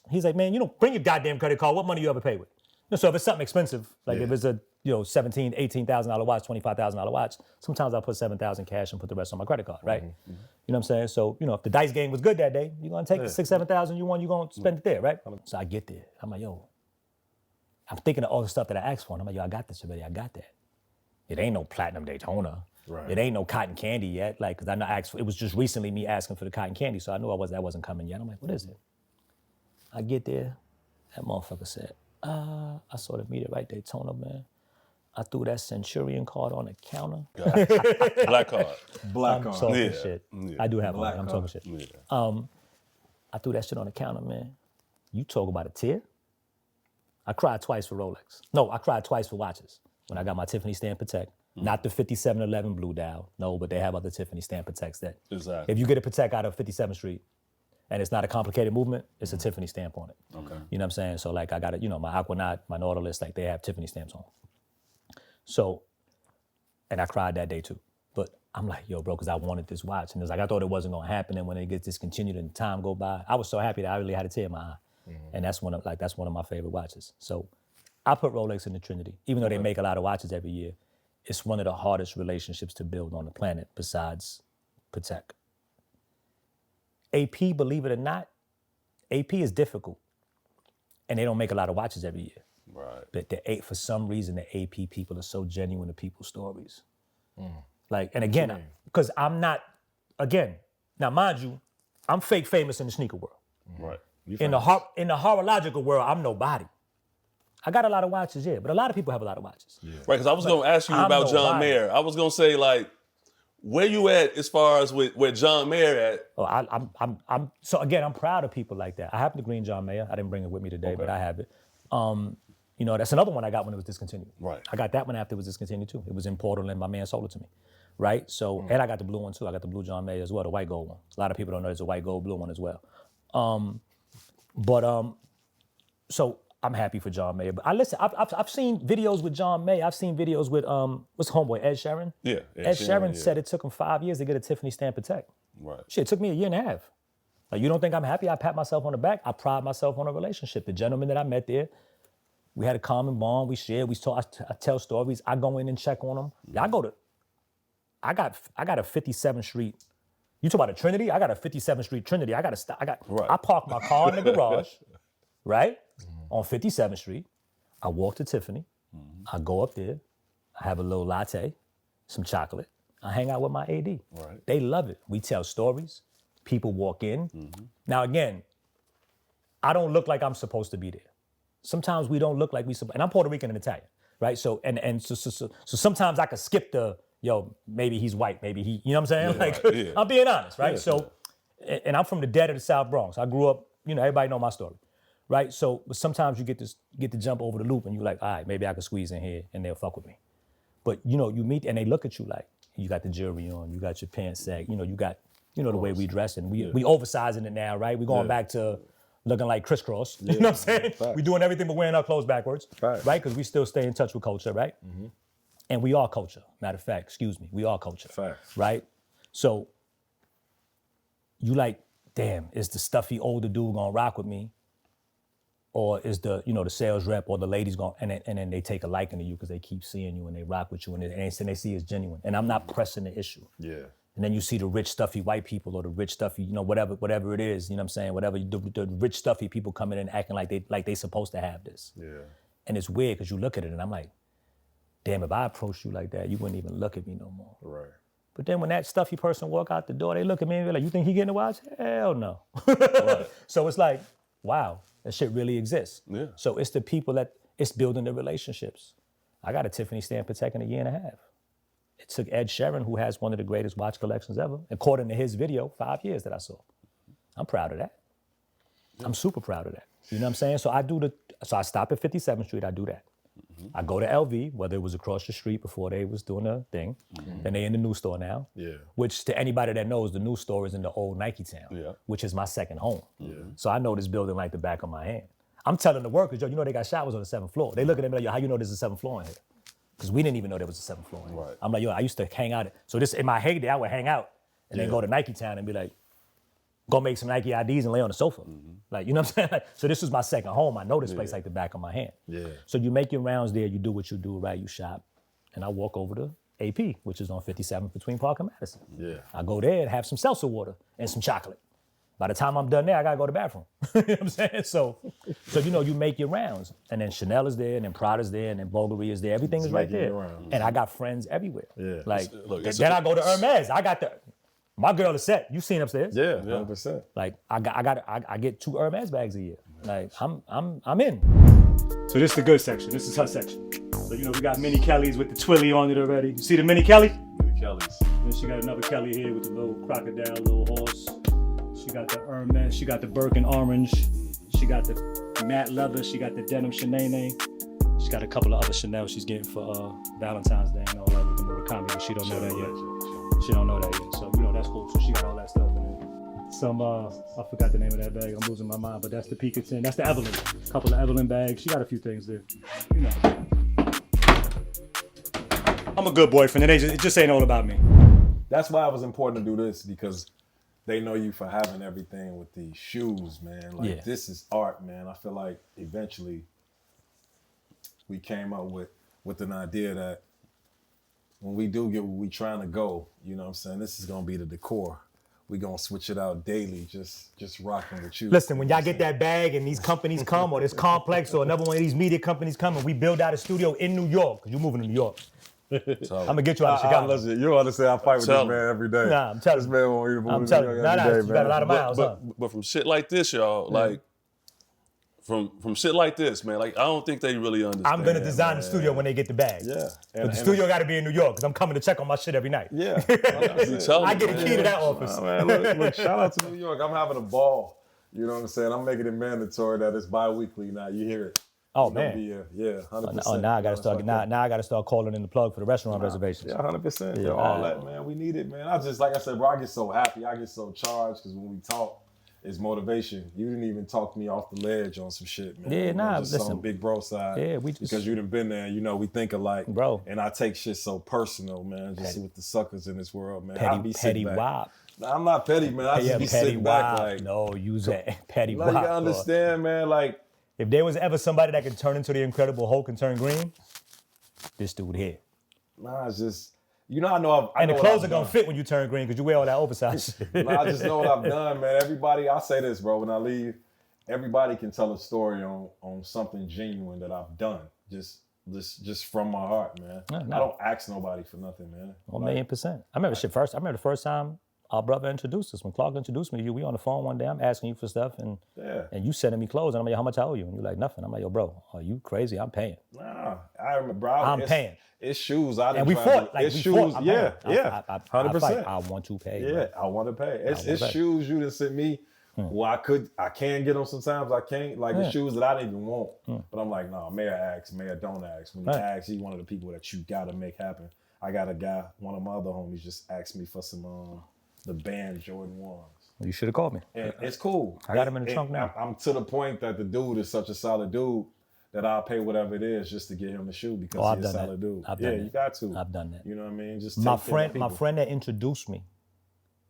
He's like, man, bring your goddamn credit card. What money you ever pay with? So if it's something expensive, like if it's a $17,000, $18,000 watch, $25,000 watch, sometimes I'll put $7,000 cash and put the rest on my credit card, right? You know what I'm saying? So, if the dice game was good that day, you're gonna take the $6,000, $7,000 you won, you're gonna spend it there, right? So I get there. I'm like, yo, I'm thinking of all the stuff that I asked for. And I'm like, yo, I got this already. I got that. It ain't no platinum Daytona. Right. It ain't no cotton candy yet. Like, cause I know it was just recently me asking for the cotton candy. So I knew that wasn't coming yet. I'm like, what is it? I get there. That motherfucker said, I saw the meteorite Daytona, man. I threw that Centurion card on the counter. Black card. Black I'm card. talking Yeah. shit. Yeah. I do have Black one. I'm card. talking shit. Yeah. I threw that shit on the counter, man. You talk about a tear? I cried twice for Rolex. No, I cried twice for watches. When I got my Tiffany stamp Patek. Not the 5711 blue dial. No, but they have other Tiffany stamp Pateks that. Exactly. If you get a Patek out of 57th Street and it's not a complicated movement, it's a Tiffany stamp on it. Okay. You know what I'm saying? So like I got it, my Aquanaut, my Nautilus, like they have Tiffany stamps on. So, and I cried that day too. But I'm like, yo, bro, because I wanted this watch. And it's like, I thought it wasn't gonna happen. And when it gets discontinued and time go by, I was so happy that I really had a tear in my eye. And that's one of my favorite watches. So I put Rolex in the Trinity. Even though they make a lot of watches every year, it's one of the hardest relationships to build on the planet besides Patek. AP, believe it or not, AP is difficult. And they don't make a lot of watches every year. Right. But for some reason, the AP people are so genuine to people's stories. Like, and again, because I'm not, now mind you, I'm fake famous in the sneaker world. Right. In the horological world, I'm nobody. I got a lot of watches, yeah, but a lot of people have a lot of watches. Yeah. Right, because I was going to ask you I'm about John nobody. Mayer. I was going to say, like, where you at as far as where John Mayer at? Oh, I'm proud of people like that. I have the green John Mayer. I didn't bring it with me today, but I have it. That's another one I got when it was discontinued. Right. I got that one after it was discontinued too. It was in Portal and my man sold it to me. right? So, and I got the blue one too. I got the blue John Mayer as well, the white gold one. A lot of people don't know there's a white gold blue one as well. So I'm happy for John Mayer. But I've seen videos with John Mayer. I've seen videos with what's homeboy, Ed Sheeran? Yeah. Ed Sheeran said it took him 5 years to get a Tiffany stamp Protect. Right. Shit, it took me 1.5 years. Like, you don't think I'm happy? I pat myself on the back. I pride myself on a relationship. The gentleman that I met there, we had a common bond. We shared. We talk. I tell stories. I go in and check on them. I got a 57th Street. You talk about a Trinity? I got a 57th Street Trinity. I parked my car in the garage, right, on 57th Street. I walk to Tiffany. I go up there. I have a little latte, some chocolate. I hang out with my AD. Right. They love it. We tell stories. People walk in. Now, again, I don't look like I'm supposed to be there. Sometimes we don't look like and I'm Puerto Rican and Italian, right? So sometimes I could skip maybe he's white, maybe he, you know what I'm saying? I'm being honest, right? And I'm from the dead of the South Bronx. I grew up, everybody know my story, right? So, but sometimes you get to jump over the loop and you're like, all right, maybe I could squeeze in here and they'll fuck with me. But, you meet and they look at you like, you got the jewelry on, you got your pants sag, you got, the way we dress and we oversizing it now, right? We're going back to looking like crisscross, you know what I'm saying? We're doing everything but wearing our clothes backwards, right? Because we still stay in touch with culture, right? And we are culture, matter of fact, we are culture, right? So you like, damn, is the stuffy older dude gonna rock with me? Or is the sales rep or the ladies going, and then they take a liking to you because they keep seeing you and they rock with you and they see it's genuine. And I'm not pressing the issue. Yeah. And then you see the rich, stuffy white people or the rich, stuffy, whatever it is, you know what I'm saying? Whatever, the rich, stuffy people coming in acting like they supposed to have this. Yeah. And it's weird because you look at it and I'm like, damn, if I approached you like that, you wouldn't even look at me no more. Right. But then when that stuffy person walk out the door, they look at me and be like, you think he getting a watch? Hell no. Right. So it's like, wow, that shit really exists. Yeah. So it's the people it's building the relationships. I got a Tiffany stamp Protect in 1.5 years. It took Ed Sheeran, who has one of the greatest watch collections ever, according to his video, 5 years that I saw. I'm proud of that. Yeah. I'm super proud of that. You know what I'm saying? So I stop at 57th Street, I do that. I go to LV, whether it was across the street before they was doing a thing, then they in the new store now, which to anybody that knows, the new store is in the old Nike Town, which is my second home. So I know this building like the back of my hand. I'm telling the workers, yo, they got showers on the 7th floor. They look at me like, yo, how you know there's a 7th floor in here? Because we didn't even know there was a 7th floor in here. Right. I'm like, yo, I used to hang out. So this, in my heyday, I would hang out and then go to Nike Town and be like, go make some Nike IDs and lay on the sofa. Like, you know what I'm saying? Like, so this was my second home. I know this place like the back of my hand. Yeah. So you make your rounds there, you do what you do, right? You shop. And I walk over to AP, which is on 57th between Park and Madison. Yeah. I go there and have some seltzer water and some chocolate. By the time I'm done there, I gotta go to the bathroom. You know what I'm saying? So you make your rounds. And then Chanel is there, and then Prada's there, and then Bulgari is there. Everything is right there. And I got friends everywhere. Yeah. Like, then I go to Hermes. My girl is set. You seen upstairs? Yeah, 100%. Like I get 2 Hermes bags a year. Like I'm in. So this is the good section. This is her section. So we got Mini Kellys with the Twilly on it already. You see the Mini Kelly? Mini Kellys. Then she got another Kelly here with the little crocodile, little horse. She got the Hermes. She got the Birkin orange. She got the matte leather. She got the denim Chanel. She got a couple of other Chanel she's getting for Valentine's Day and all that with the Murakami, but she don't know that yet. She don't know that yet. So that's cool. So she got all that stuff in it. Some I forgot the name of that bag. I'm losing my mind, but that's the Picatin. That's the Evelyn. A couple of Evelyn bags. She got a few things there. I'm a good boyfriend. It just ain't all about me. That's why it was important to do this, because they know you for having everything with these shoes, man. Like, this is art, man. I feel like eventually we came up with an idea that when we do get where we trying to go, you know what I'm saying, this is going to be the decor. We going to switch it out daily, just rocking with you. Listen, when y'all get that bag and these companies come, or this complex or another one of these media companies come, and we build out a studio in New York, because you're moving to New York. So, I'm gonna get you out of Chicago. Listen, you understand? I fight with this man every day. Nah, I'm telling you. This man won't even move to New York every day, you got a lot of miles, but from shit like this, y'all, like from shit like this, man, like I don't think they really understand. I'm gonna design the studio when they get the bag. Yeah, but the studio got to be in New York, because I'm coming to check on my shit every night. Yeah, I get a key to that office. Man, look, shout out to New York. I'm having a ball. You know what I'm saying? I'm making it mandatory that it's bi-weekly now. You hear it. Oh, It's man. gonna be yeah, 100%. Oh, now I gotta start. Now I gotta start calling in the plug for the restaurant reservations. Yeah, 100%. Yeah, All that, man. We need it, man. I just, like I said, bro, I get so happy. I get so charged because when we talk, it's motivation. You didn't even talk me off the ledge on some shit, man. Yeah, nah, just listen. on big bro side. Yeah, we just- because you done been there. You know, we think alike, Bro. And I take shit so personal, man. Just with the suckers in this world, man. I Petty, be petty sitting back. wop. Nah, I'm not petty, man. I just be petty sitting back wop. like. No, use that petty No, wop. you gotta understand, man. Like, If there was ever somebody that could turn into the Incredible Hulk and turn green, this dude here. nah, it's just. You know, I know. And know the what clothes I've are gonna done. fit when you turn green because you wear all that oversized shit. Nah, I just know what I've done, man. Everybody, I say this, bro. When I leave, everybody can tell a story on something genuine that I've done, just from my heart, man. No. I don't ask nobody for nothing, man. 1,000,000%. I remember the first time our brother introduced us. When Clark introduced me to you, we on the phone one day. I'm asking you for stuff, and you sending me clothes, and I'm like, how much I owe you? And you're like, nothing. I'm like, yo, bro, are you crazy? I'm paying. Nah, I remember, bro. I'm paying. It's shoes. I And we fought. Like, it's we shoes. fought. I'm Yeah, paying. yeah. I 100%. fight. I want to pay. Yeah, bro. I want to pay. It's pay. shoes you done sent me. Well, I can get them sometimes. I can't. Like the shoes that I didn't even want. But I'm like, nah, mayor asks, mayor don't ask. When he asks, he's one of the people that you gotta make happen. I got a guy, one of my other homies, just asked me for some the band Jordan 1s. You should have called me. And it's cool. I got him in the trunk now. I'm to the point that the dude is such a solid dude that I'll pay whatever it is just to get him the shoe because I've he's a done solid that. dude. I've done You that. got to. I've done that. You know what I mean? Just My take care of friend people. that introduced me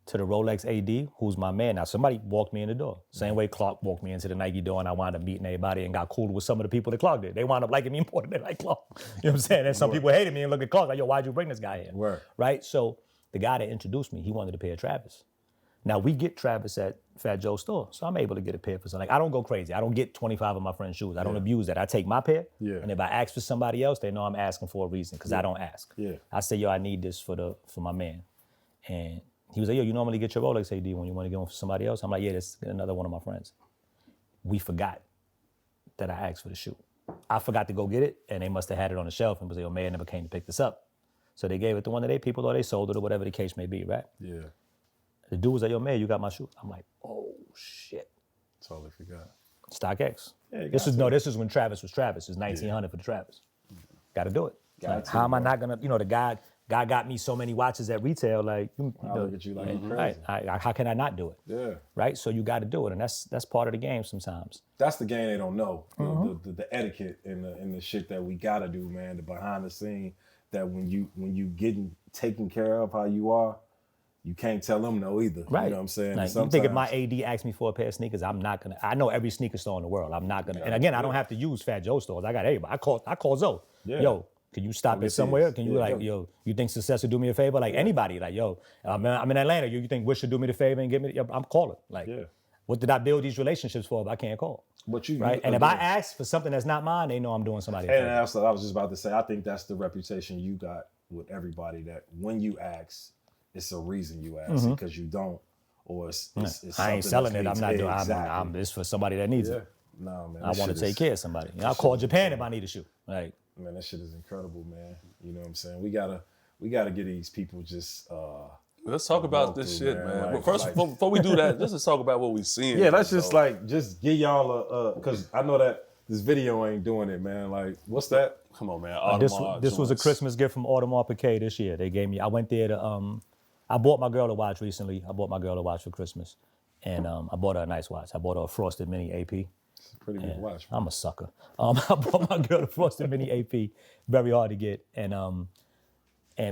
to the Rolex AD, who's my man. Now, somebody walked me in the door. Same way Clark walked me into the Nike door, and I wound up meeting everybody and got cool with some of the people that Clark did. They wound up liking me more than they like Clark. You know what I'm saying? And some people hated me and looked at Clark like, yo, why'd you bring this guy in? Word. Right? So the guy that introduced me, he wanted a pair of Travis. Now, we get Travis at Fat Joe's store, so I'm able to get a pair for something. Like, I don't go crazy. I don't get 25 of my friends' shoes. I don't abuse that. I take my pair, and if I ask for somebody else, they know I'm asking for a reason because I don't ask. Yeah. I say, yo, I need this for my man. And he was like, yo, you normally get your Rolex AD when you want to get one for somebody else? I'm like, yeah, that's another one of my friends. We forgot that I asked for the shoe. I forgot to go get it, and they must have had it on the shelf and was like, yo, man never came to pick this up. So they gave it to one of their people or they sold it or whatever the case may be, right? Yeah. The dude was like, yo, man, you got my shoe. I'm like, oh, shit. Totally forgot. StockX. Yeah, This is when Travis was Travis. It's 1900 for the Travis. Got to do it. Like, how am I not gonna? The guy got me so many watches at retail. Like, I look at you like you're right? crazy. How can I not do it? Yeah. Right. So you got to do it, and that's part of the game sometimes. That's the game they don't know. The etiquette and the shit that we gotta do, man. The behind the scene that when you getting taken care of how you are, you can't tell them no either. Right. You know what I'm saying? Like, you think if my AD asked me for a pair of sneakers, I'm not gonna. I know every sneaker store in the world. I'm not gonna. And again, I don't have to use Fat Joe stores. I got everybody. I call Zoe. Yeah. Yo, can you stop it somewhere? Can you yo, you think Success would do me a favor? Like anybody, like yo, I'm in Atlanta. You think Wish should do me the favor and give me? I'm calling. Like, what did I build these relationships for if I can't call? But you right? And if I ask for something that's not mine, they know I'm doing somebody. And that's what I was just about to say. I think that's the reputation you got with everybody. That when you ask, it's a reason you ask because you don't, or it's I ain't selling it. I'm not doing. Exactly. It's for somebody that needs it. No, man. I want to take care of somebody. I'll call Japan if I need a shoe. Like, man, that shit is incredible, man. You know what I'm saying? We gotta get these people just. Let's talk about this shit, man. Like, But first, before we do that, let's talk about what we seeing. Yeah, let's just just give y'all because I know that this video ain't doing it, man. Like, what's that? Come on, man. This was a Christmas gift from Audemars Piguet this year. They gave me. I went there to. I bought my girl a watch recently. I bought my girl a watch for Christmas, and I bought her a nice watch. I bought her a Frosted Mini AP. It's a pretty good watch. I'm a sucker. I bought my girl a Frosted Mini AP. Very hard to get,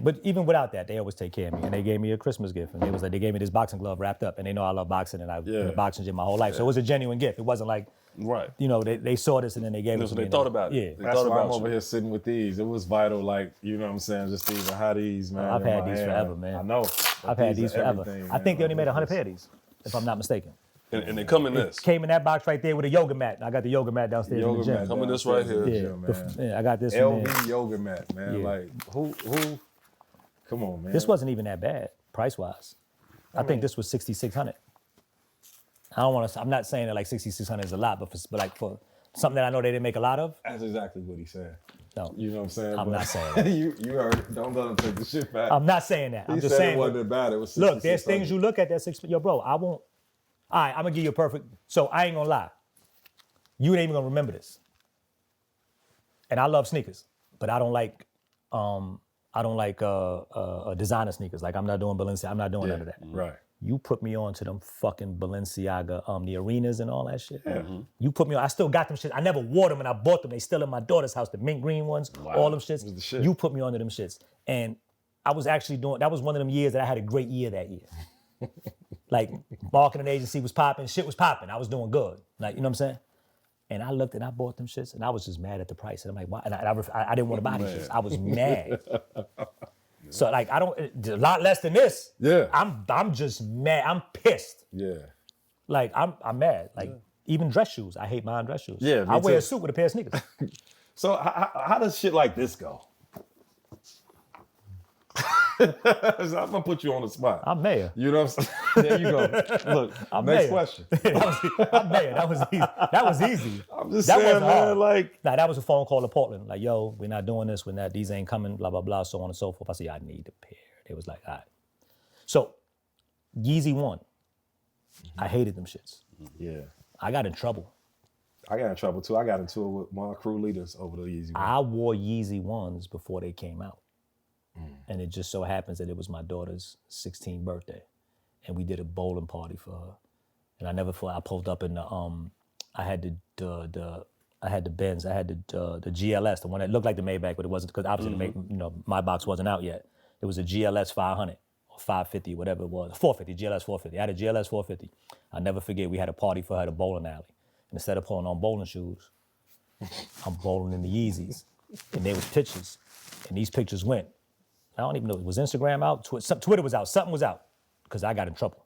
but even without that, they always take care of me. And they gave me a Christmas gift, and they gave me this boxing glove wrapped up, and they know I love boxing, and I've been a boxing gym my whole life. So it was a genuine gift. It wasn't like. Right. They saw this and then they gave it to me. They thought about it. Yeah. That's why I'm over here sitting with these. It was vital, like, you know what I'm saying, just to even have these, man. I've had these forever, man. I know. I've had these forever. I think they only made 100 pair of these, if I'm not mistaken. And they come in this. Came in that box right there with a yoga mat. I got the yoga mat downstairs in the gym. Come in this right here. Yeah, I got this one. LV yoga mat, man. Yeah. Like, who? Come on, man. This wasn't even that bad, price-wise. I think this was $6,600. I'm not saying that like $6,600 is a lot, but for something that I know they didn't make a lot of. That's exactly what he said. No. You know what I'm saying? I'm not saying that. you heard it. Don't let him take the shit back. I'm not saying that. I'm just saying. It wasn't bad. It was look, there's things you look at that yo, bro, I won't. All right, I'm gonna give you a perfect. So I ain't gonna lie. You ain't even gonna remember this. and I love sneakers, but I don't like designer sneakers. Like I'm not doing Balenciaga. I'm not doing none of that. Right. You put me on to them fucking Balenciaga, the arenas and all that shit. You put me on. I still got them shits. I never wore them and I bought them. They still in my daughter's house. The mint green ones. All them shits. Was the shit. You put me onto them shits, and I was actually doing. That was one of them years that I had a great year that year. Like marketing agency was popping. Shit was popping. I was doing good. Like you know what I'm saying. And I looked and I bought them shits and I was just mad at the price. And I'm like, why? And I didn't want to buy these shits. I was mad. So like, I don't, a lot less than this. Yeah. I'm just mad. I'm pissed. Yeah. Like, I'm mad. Like, even dress shoes. I hate buying dress shoes. Yeah, I me wear too. a suit with a pair of sneakers. So how does shit like this go? So I'm gonna put you on the spot. I'm mayor. You know what I'm saying? There you go. Look, I'm next mayor. question. I'm mayor. That was easy. That was easy. I'm just That saying, wasn't man, hard. like, Nah, that was a phone call to Portland. Like, yo, we're not doing this. We're not, these ain't coming, blah, blah, blah, so on and so forth. I said, yeah, I need the pair. They was like, all right. So, Yeezy 1. I hated them shits. yeah. I got in trouble. I got in trouble too. I got into it with my crew leaders over the Yeezy. I wore Yeezy 1s before they came out. And it just so happens that it was my daughter's 16th birthday. And we did a bowling party for her. And I never thought I pulled up in the I had the Benz, I had the GLS, the one that looked like the Maybach, but it wasn't because obviously my box wasn't out yet. It was a GLS 500 or 550, whatever it was. 450, GLS 450. I had a GLS 450. I'll never forget we had a party for her at a bowling alley. And instead of pulling on bowling shoes, I'm bowling in the Yeezys. And there was pictures. And these pictures went. I don't even know, was Instagram out? Twitter was out, something was out. Because I got in trouble.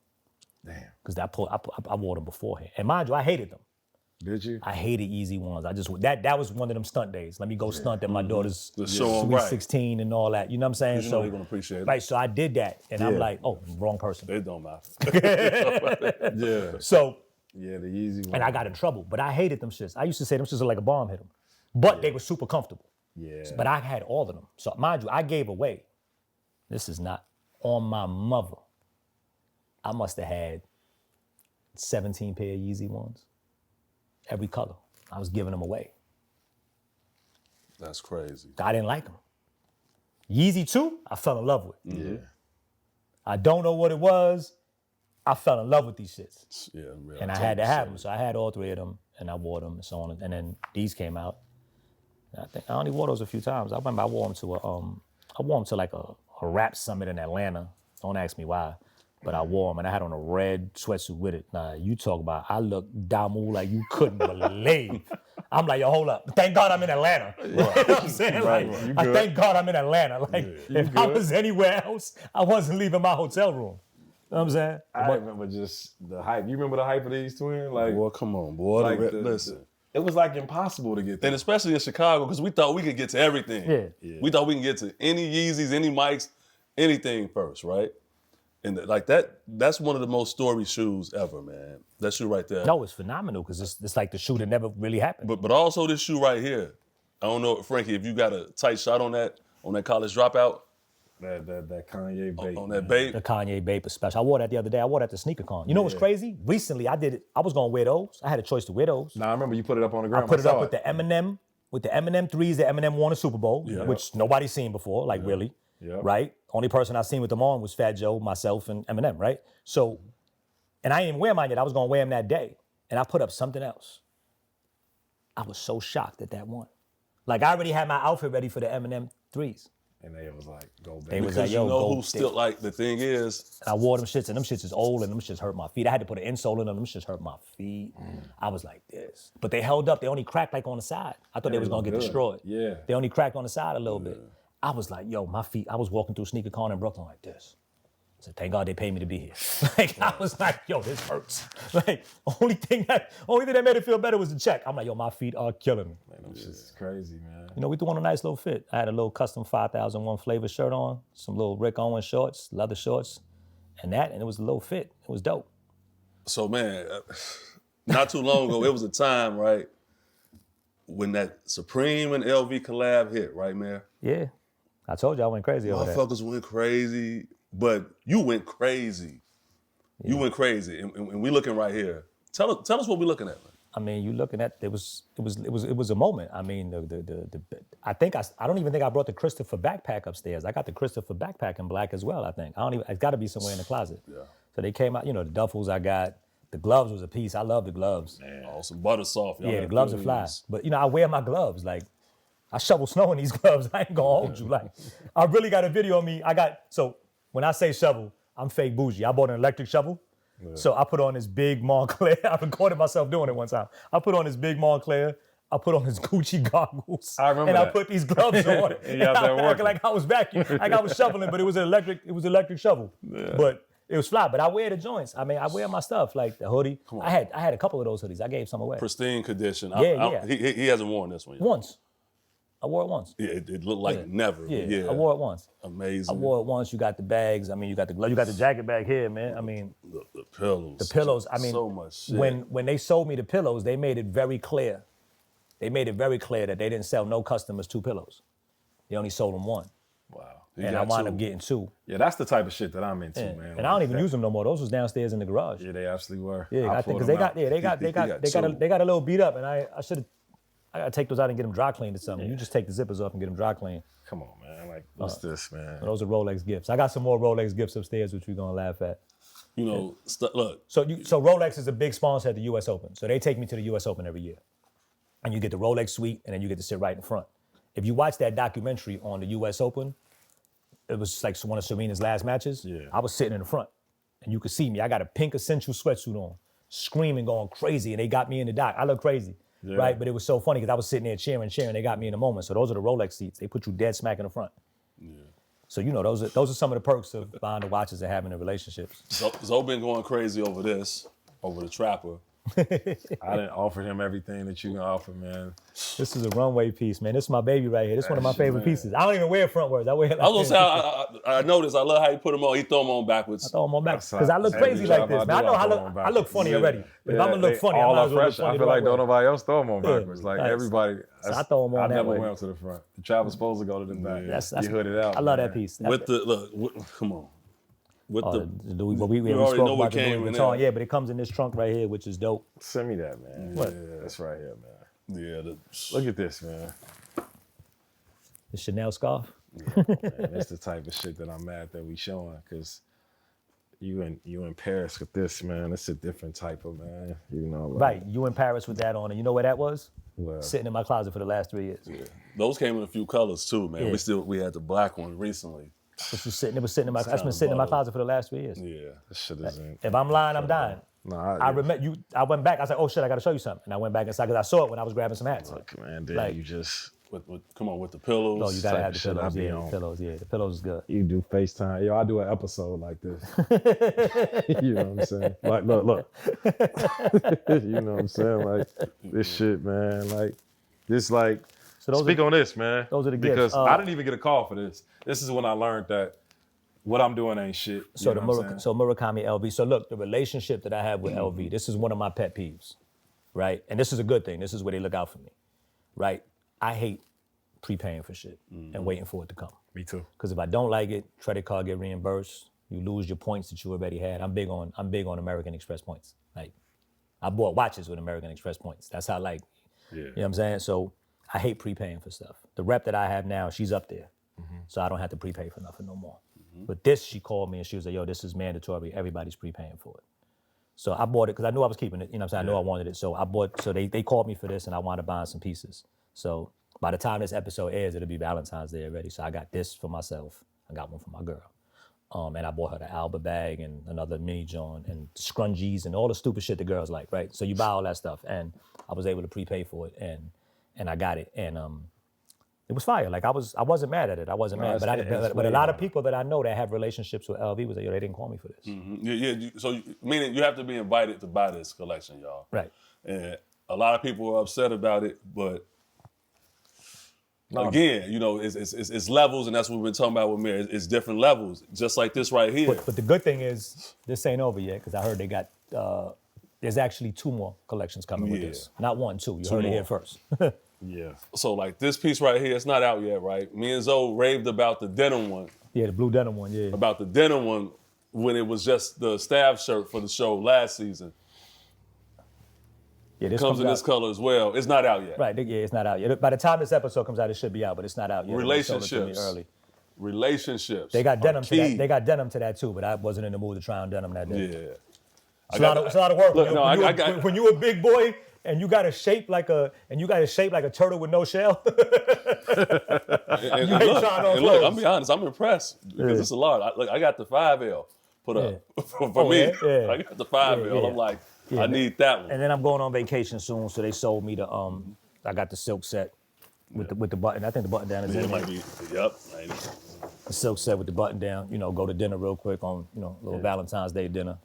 Damn. Because I wore them beforehand. And mind you, I hated them. Did you? I hated Yeezy 1s. I just, that was one of them stunt days. Let me go stunt at my daughter's To show 'em sweet right. 16 and all that. You know what I'm saying? You know they're gonna appreciate it. Right, so I did that. And I'm like, oh, wrong person. It don't matter. Yeah. So, Yeah, the Yeezy one. and I got in trouble. But I hated them shits. I used to say them shits are like a bomb hit them. But they were super comfortable. Yeah. But I had all of them. So mind you, I gave away. This is not on my mother. I must have had 17 pair of Yeezy 1s. Every color. I was giving them away. That's crazy. I didn't like them. Yeezy 2, I fell in love with. Yeah. I don't know what it was. I fell in love with these shits. Yeah, real. And I had to have them. So I had all three of them and I wore them and so on. And then these came out. And I think I only wore those a few times. I remember I wore them to like a rap summit in Atlanta. Don't ask me why. But I wore them and I had on a red sweatsuit with it. Nah, you talk about, I look Damu like you couldn't believe. I'm like, yo, hold up. Thank God I'm in Atlanta. You know what I'm saying? Right, Like, you I good. thank God I'm in Atlanta. Like, if I was anywhere else, I wasn't leaving my hotel room. You know what I'm saying? I remember just the hype. You remember the hype of these twins? Like, Boy, come on, boy. like Listen. it was like impossible to get there. And especially in Chicago, because we thought we could get to everything. Yeah. We thought we can get to any Yeezys, any Mikes, anything first, right? And like that's one of the most storied shoes ever, man. That shoe right there. No, it's phenomenal because it's like the shoe that never really happened. But also this shoe right here. I don't know, Frankie, if you got a tight shot on that college dropout, That Kanye bait. on that bait. The Kanye Vapor special. I wore that the other day. I wore that to SneakerCon. You know what's crazy? Recently, I did it. I was gonna wear those. I had a choice to wear those. Nah, I remember you put it up on the ground. I put it saw up with the Eminem 3s that Eminem won a Super Bowl, which nobody's seen before, like really, right? Only person I seen with them on was Fat Joe, myself, and Eminem, right? So, and I didn't even wear mine yet. I was gonna wear them that day, and I put up something else. I was so shocked at that one. Like I already had my outfit ready for the Eminem 3s. And they was like, go back. They was Because like, yo, you know go who still, like, the thing is, And I wore them shits, and them shits is old, and them shits hurt my feet. I had to put an insole in them. Them shits hurt my feet. I was like this. But they held up. They only cracked like on the side. I thought they was going to get good. destroyed. Yeah. They only cracked on the side a little bit. I was like, yo, my feet. I was walking through SneakerCon in Brooklyn like this. I said, thank God they paid me to be here. Like, I was like, yo, this hurts. Like, only thing that made it feel better was the check. I'm like, yo, my feet are killing me. Man, them shit's is crazy, man. You know, we threw on a nice little fit. I had a little custom 5001 flavor shirt on, some little Rick Owens shorts, leather shorts, and it was a little fit. It was dope. so man, not too long ago, it was a time, right, when that Supreme and LV collab hit, right, man? Yeah. I told you I went crazy over that. Motherfuckers went crazy, but you went crazy. You went crazy, and we looking right here. Tell us what we looking at, man. I mean, you looking at it was a moment. I mean, I don't even think I brought the Christopher backpack upstairs. I got the Christopher backpack in black as well. I think it's got to be somewhere in the closet. Yeah. So they came out. You know, the duffels I got. The gloves was a piece. I love the gloves. Man, awesome. Butter soft. Yeah, the gloves are fly. But you know, I wear my gloves. Like, I shovel snow in these gloves. I ain't gonna hold you. Like, I really got a video of me. So when I say shovel, I'm fake bougie. I bought an electric shovel. Yeah. So I put on this big Montclair. I recorded myself doing it one time. I put on this big Montclair. I put on his Gucci goggles. I remember and that. I put these gloves on. And I was acting like I was vacuuming, like I was shoveling, but it was an electric shovel. Yeah. But it was fly. But I wear the joints. I mean, I wear my stuff, like the hoodie. I had a couple of those hoodies. I gave some away. Pristine condition. Yeah. He hasn't worn this one yet. Once. I wore it once. Yeah, it looked like never. Yeah, I wore it once. Amazing. I wore it once. You got the bags. I mean, you got the glove. You got the jacket bag here, man. I mean, the pillows. The pillows. I mean, so much shit. When they sold me the pillows, they made it very clear. They made it very clear that they didn't sell no customers 2 pillows. They only sold them 1. Wow. And I wound up getting 2. Yeah, that's the type of shit that I'm into, man. And I don't even use them no more. Those was downstairs in the garage. Yeah, they absolutely were. Yeah, I think because they got a little beat up, and I gotta take those out and get them dry cleaned or something. You just take the zippers off and get them dry cleaned. Come on, man. Like, what's this, man? Those are Rolex gifts. I got some more Rolex gifts upstairs, which we're gonna laugh at. You know, look. So Rolex is a big sponsor at the U.S. Open. So they take me to the U.S. Open every year, and you get the Rolex suite, and then you get to sit right in front. If you watch that documentary on the U.S. Open, it was like one of Serena's last matches. Yeah. I was sitting in the front, and you could see me. I got a pink essential sweatsuit on, screaming, going crazy, and they got me in the dock. I look crazy. Yeah. Right, but it was so funny because I was sitting there cheering. They got me in the moment. So those are the Rolex seats. They put you dead smack in the front. Yeah. So you know those are some of the perks of buying the watches and having the relationships. Zoe been going crazy over the Trapper. I didn't offer him everything that you can offer, man. This is a runway piece, man. This is my baby right here. This is one of my favorite pieces. I don't even wear frontwards. I wear. I was gonna say I noticed. I love how you put them on. He throw them on backwards. I throw them on backwards because I look crazy like this, man. I know I look funny already, but if I'm gonna look funny, I might as well look funny. I feel like don't nobody else throw them on backwards. Like everybody. So I throw them on I that never way. went to the front. The Trapper's supposed to go to the back. You hooded out. I love that piece. Come on. We spoke about the Louis Vuitton. Yeah, but it comes in this trunk right here, which is dope. Send me that, man. What? Yeah, that's right here, man. Yeah. Look at this, man. The Chanel scarf. Yeah, man, that's the type of shit that I'm mad that we showing, because you in Paris with this, man. It's a different type of, man. You know, like, right. You in Paris with that on, and you know where that was? Well, sitting in my closet for the last 3 years. Yeah. Those came in a few colors too, man. Yeah. We had the black one recently. That's been sitting in my closet for the last 3 years. Yeah, this shit isn't. If I'm lying, I'm dying. No, I remember you. I went back. I was like, oh shit, I got to show you something. And I went back inside because I saw it when I was grabbing some hats. Look, man, dude, like, you just come on with the pillows. No, you gotta have the pillows. Yeah, the pillows. Yeah, the pillows is good. You do FaceTime. Yo, I do an episode like this. You know what I'm saying? Like, look. You know what I'm saying? Like this shit, man. Like this, like. So speak on this, man. Those are the gifts. Because I didn't even get a call for this. This is when I learned that what I'm doing ain't shit. So Murakami LV. So look, the relationship that I have with LV, this is one of my pet peeves, right? And this is a good thing. This is where they look out for me, right? I hate prepaying for shit and waiting for it to come. Me too. Because if I don't like it, credit card get reimbursed. You lose your points that you already had. I'm big on American Express points. Like, I bought watches with American Express points. That's how, like, you know what I'm saying? So I hate prepaying for stuff. The rep that I have now, she's up there. So I don't have to prepay for nothing no more. But this, she called me and she was like, yo, this is mandatory. Everybody's prepaying for it. So I bought it because I knew I was keeping it. You know what I'm saying? I knew I wanted it. So they called me for this and I wound up buying some pieces. So by the time this episode airs, it'll be Valentine's Day already. So I got this for myself. I got one for my girl. And I bought her the Alba bag and another mini John and scrunchies and all the stupid shit the girls like, right? So you buy all that stuff. And I was able to prepay for it and I got it. And it was fire. Like I wasn't mad at it. I wasn't mad. But a lot of people that I know that have relationships with LV was like, yo, they didn't call me for this. Yeah. So meaning you have to be invited to buy this collection, y'all. Right. And a lot of people are upset about it, but again, you know, it's levels, and that's what we've been talking about with Mir. It's different levels, just like this right here. But the good thing is, this ain't over yet, because I heard they got, there's actually 2 more collections coming with this. Not 1, 2. You heard it here first. Yeah. So like this piece right here, it's not out yet, right? Me and Zoe raved about the denim one. Yeah, the blue denim one, yeah. About the denim one when it was just the staff shirt for the show last season. Yeah, this comes in out. this color as well. It's not out yet. Right, yeah, it's not out yet. By the time this episode comes out, it should be out, but it's not out yet. Relationships. Early. Relationships. They got denim to key. that. They got denim to that too, but I wasn't in the mood to try on denim that day. Yeah. It's a lot of work. Look, When you a big boy and you got a shape like a turtle with no shell. and look, I'm gonna be honest, I'm impressed because it's a lot. I got the 5L put up for me. Yeah. I got the 5L. I'm like, I need that one. And then I'm going on vacation soon, so they sold me the I got the silk set with the button. I think the button down is in there. Yep. The silk set with the button down. Go to dinner real quick on little Valentine's Day dinner.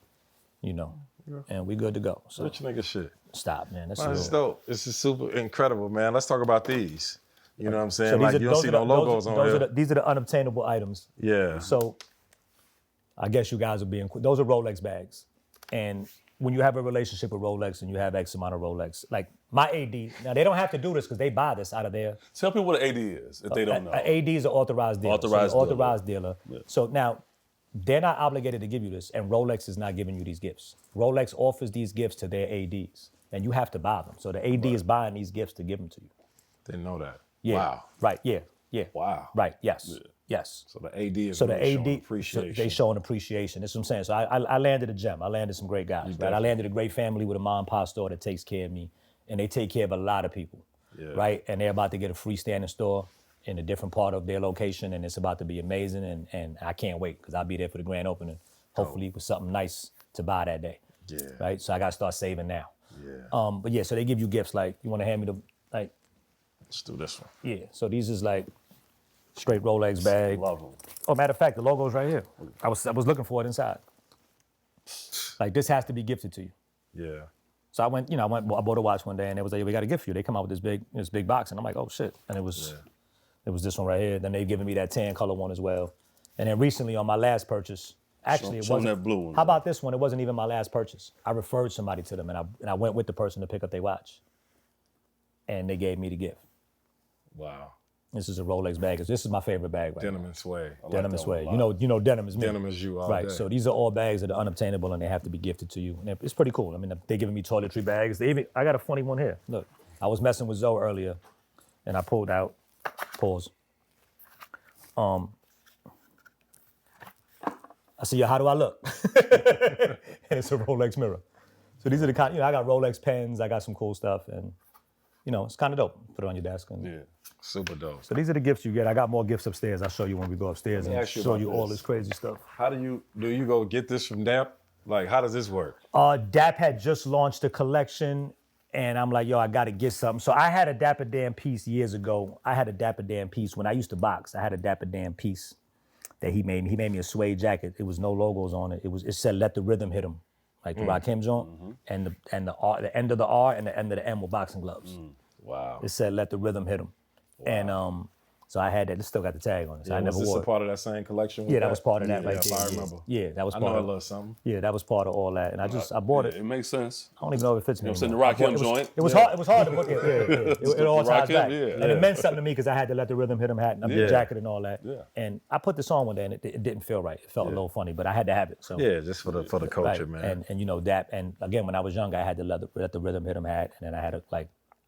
And we good to go. So Rich nigga shit. Stop, man. That's dope. This is super incredible, man. Let's talk about these. You know what I'm saying? So like you don't see no logos on here. These are the unobtainable items. Yeah. So I guess you guys are being those are Rolex bags. And when you have a relationship with Rolex and you have X amount of Rolex, like my AD, now they don't have to do this because they buy this out of there. Tell people what an AD is if they don't know. An AD is an authorized dealer. Authorized dealer. Yeah. So now they're not obligated to give you this, and Rolex is not giving you these gifts. Rolex offers these gifts to their ADs, and you have to buy them. So the AD is buying these gifts to give them to you. Didn't know that. Yeah. Wow. Right. Yeah. Yeah. Wow. Right. Yes. Yeah. Yes. So the AD is showing appreciation. They showing appreciation. That's what I'm saying. So I landed a gem. I landed some great guys. Right. I landed a great family with a mom and pop store that takes care of me, and they take care of a lot of people. Yeah. Right. And they're about to get a freestanding store in a different part of their location, and it's about to be amazing, and I can't wait because I'll be there for the grand opening, hopefully with something nice to buy that day. Yeah. Right? So I got to start saving now. Yeah. But yeah, so they give you gifts like, you want to hand me the, let's do this one. Yeah, so these is like straight Rolex bag. Love them. Oh, matter of fact, the logo's right here. I was looking for it inside. Like, this has to be gifted to you. Yeah. So I bought a watch one day, and it was like, we got a gift for you. They come out with this big box, and I'm like, oh shit. And it was this one right here. Then they've given me that tan color one as well. And then recently on my last purchase, actually it wasn't that blue one. How about this one? It wasn't even my last purchase. I referred somebody to them, and I went with the person to pick up their watch. And they gave me the gift. Wow. This is a Rolex bag. This is my favorite bag right Denim and suede. Denim and suede. You know denim is me. Denim is you all right. day. So these are all bags that are unobtainable and they have to be gifted to you. And it's pretty cool. I mean, they're giving me toiletry bags. I got a funny one here. Look, I was messing with Zoe earlier, and I pulled out. Pause. I said, yo, how do I look? And it's a Rolex mirror. So these are the kind. I got Rolex pens. I got some cool stuff, and it's kind of dope. Put it on your desk. And, Super dope. So these are the gifts you get. I got more gifts upstairs. I'll show you when we go upstairs and show you all this crazy stuff. How do you go get this from DAP? Like, how does this work? DAP had just launched a collection, and I'm like, yo, I got to get something. So I had a Dapper Dan piece years ago. I had a Dapper Dan piece when I used to box. I had a Dapper Dan piece that he made me. He made me a suede jacket. It was no logos on it. It said, "Let the rhythm hit him," like the Rakim joint, and the end of the R and the end of the M were boxing gloves. Wow. It said, "Let the rhythm hit him," and so I had that. It still got the tag on it. So I never was wore this a part of that same collection? that was part of that right there. I remember. Yeah, that was I part know of a little something. Yeah, that was part of all that, and I bought it. It makes sense. I don't even know if it fits me. I'm saying the Rakim joint. It was hard. It was hard to put it. It all ties back, yeah. and it meant something to me because I had to let the rhythm hit him hat and the jacket and all that. Yeah. And I put this on one day, and it didn't feel right. It felt a little funny, but I had to have it. So just for the culture, man. And that. And again, when I was younger, I had to let the rhythm hit him hat, and then I had to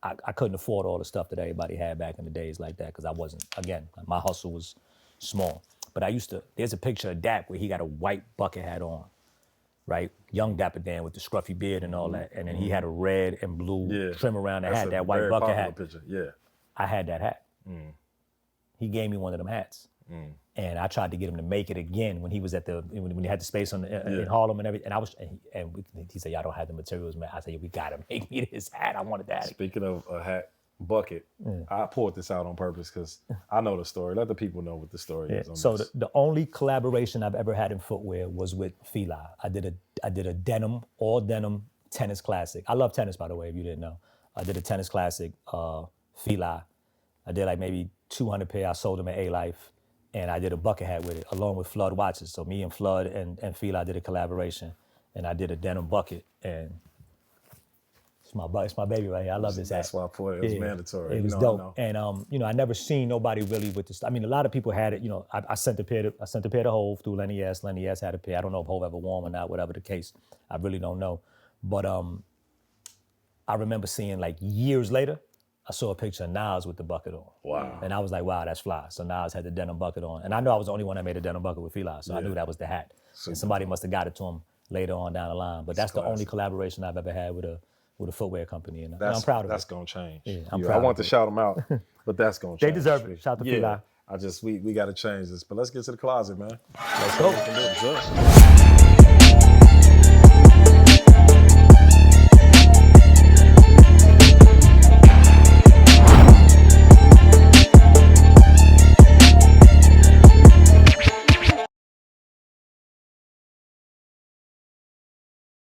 I couldn't afford all the stuff that everybody had back in the days like that because I wasn't. Again, my hustle was small. But there's a picture of Dap where he got a white bucket hat on, right? Young Dapper Dan with the scruffy beard and all that. And then he had a red and blue trim around the hat, that white bucket hat. Picture. Yeah. I had that hat. He gave me one of them hats. And I tried to get him to make it again when he was when he had the space in Harlem and everything. And he said, y'all don't have the materials, man. I said, we gotta make me this hat. I wanted that. Speaking of a hat bucket, I poured this out on purpose because I know the story. Let the people know what the story is on so this. the only collaboration I've ever had in footwear was with Fila. I did a denim, all denim tennis classic. I love tennis, by the way, if you didn't know. I did a tennis classic, Fila. I did like maybe 200 pair. I sold them at A-Life. And I did a bucket hat with it, along with Flood watches. So me and Flood and Fila did a collaboration, and I did a denim bucket, and it's my baby right here. I love this hat. That's why I put it. It was mandatory. It was dope. And I never seen nobody really with this. I mean, a lot of people had it. I sent a pair to Hove through Lenny S. Lenny S. had a pair. I don't know if Hove ever wore them or not. Whatever the case, I really don't know. But I remember seeing like years later, I saw a picture of Nas with the bucket on. Wow. And I was like, wow, that's fly. So Nas had the denim bucket on. And I know I was the only one that made a denim bucket with Fila, so I knew that was the hat. And somebody must have got it to him later on down the line. But that's the only collaboration I've ever had with a footwear company. And I'm proud of it. That's gonna change. Yeah, I'm proud I want of to it. shout them out, but that's gonna change. They deserve it. Shout out to Fila. We got to change this. But let's get to the closet, man. Let's go. Let's go.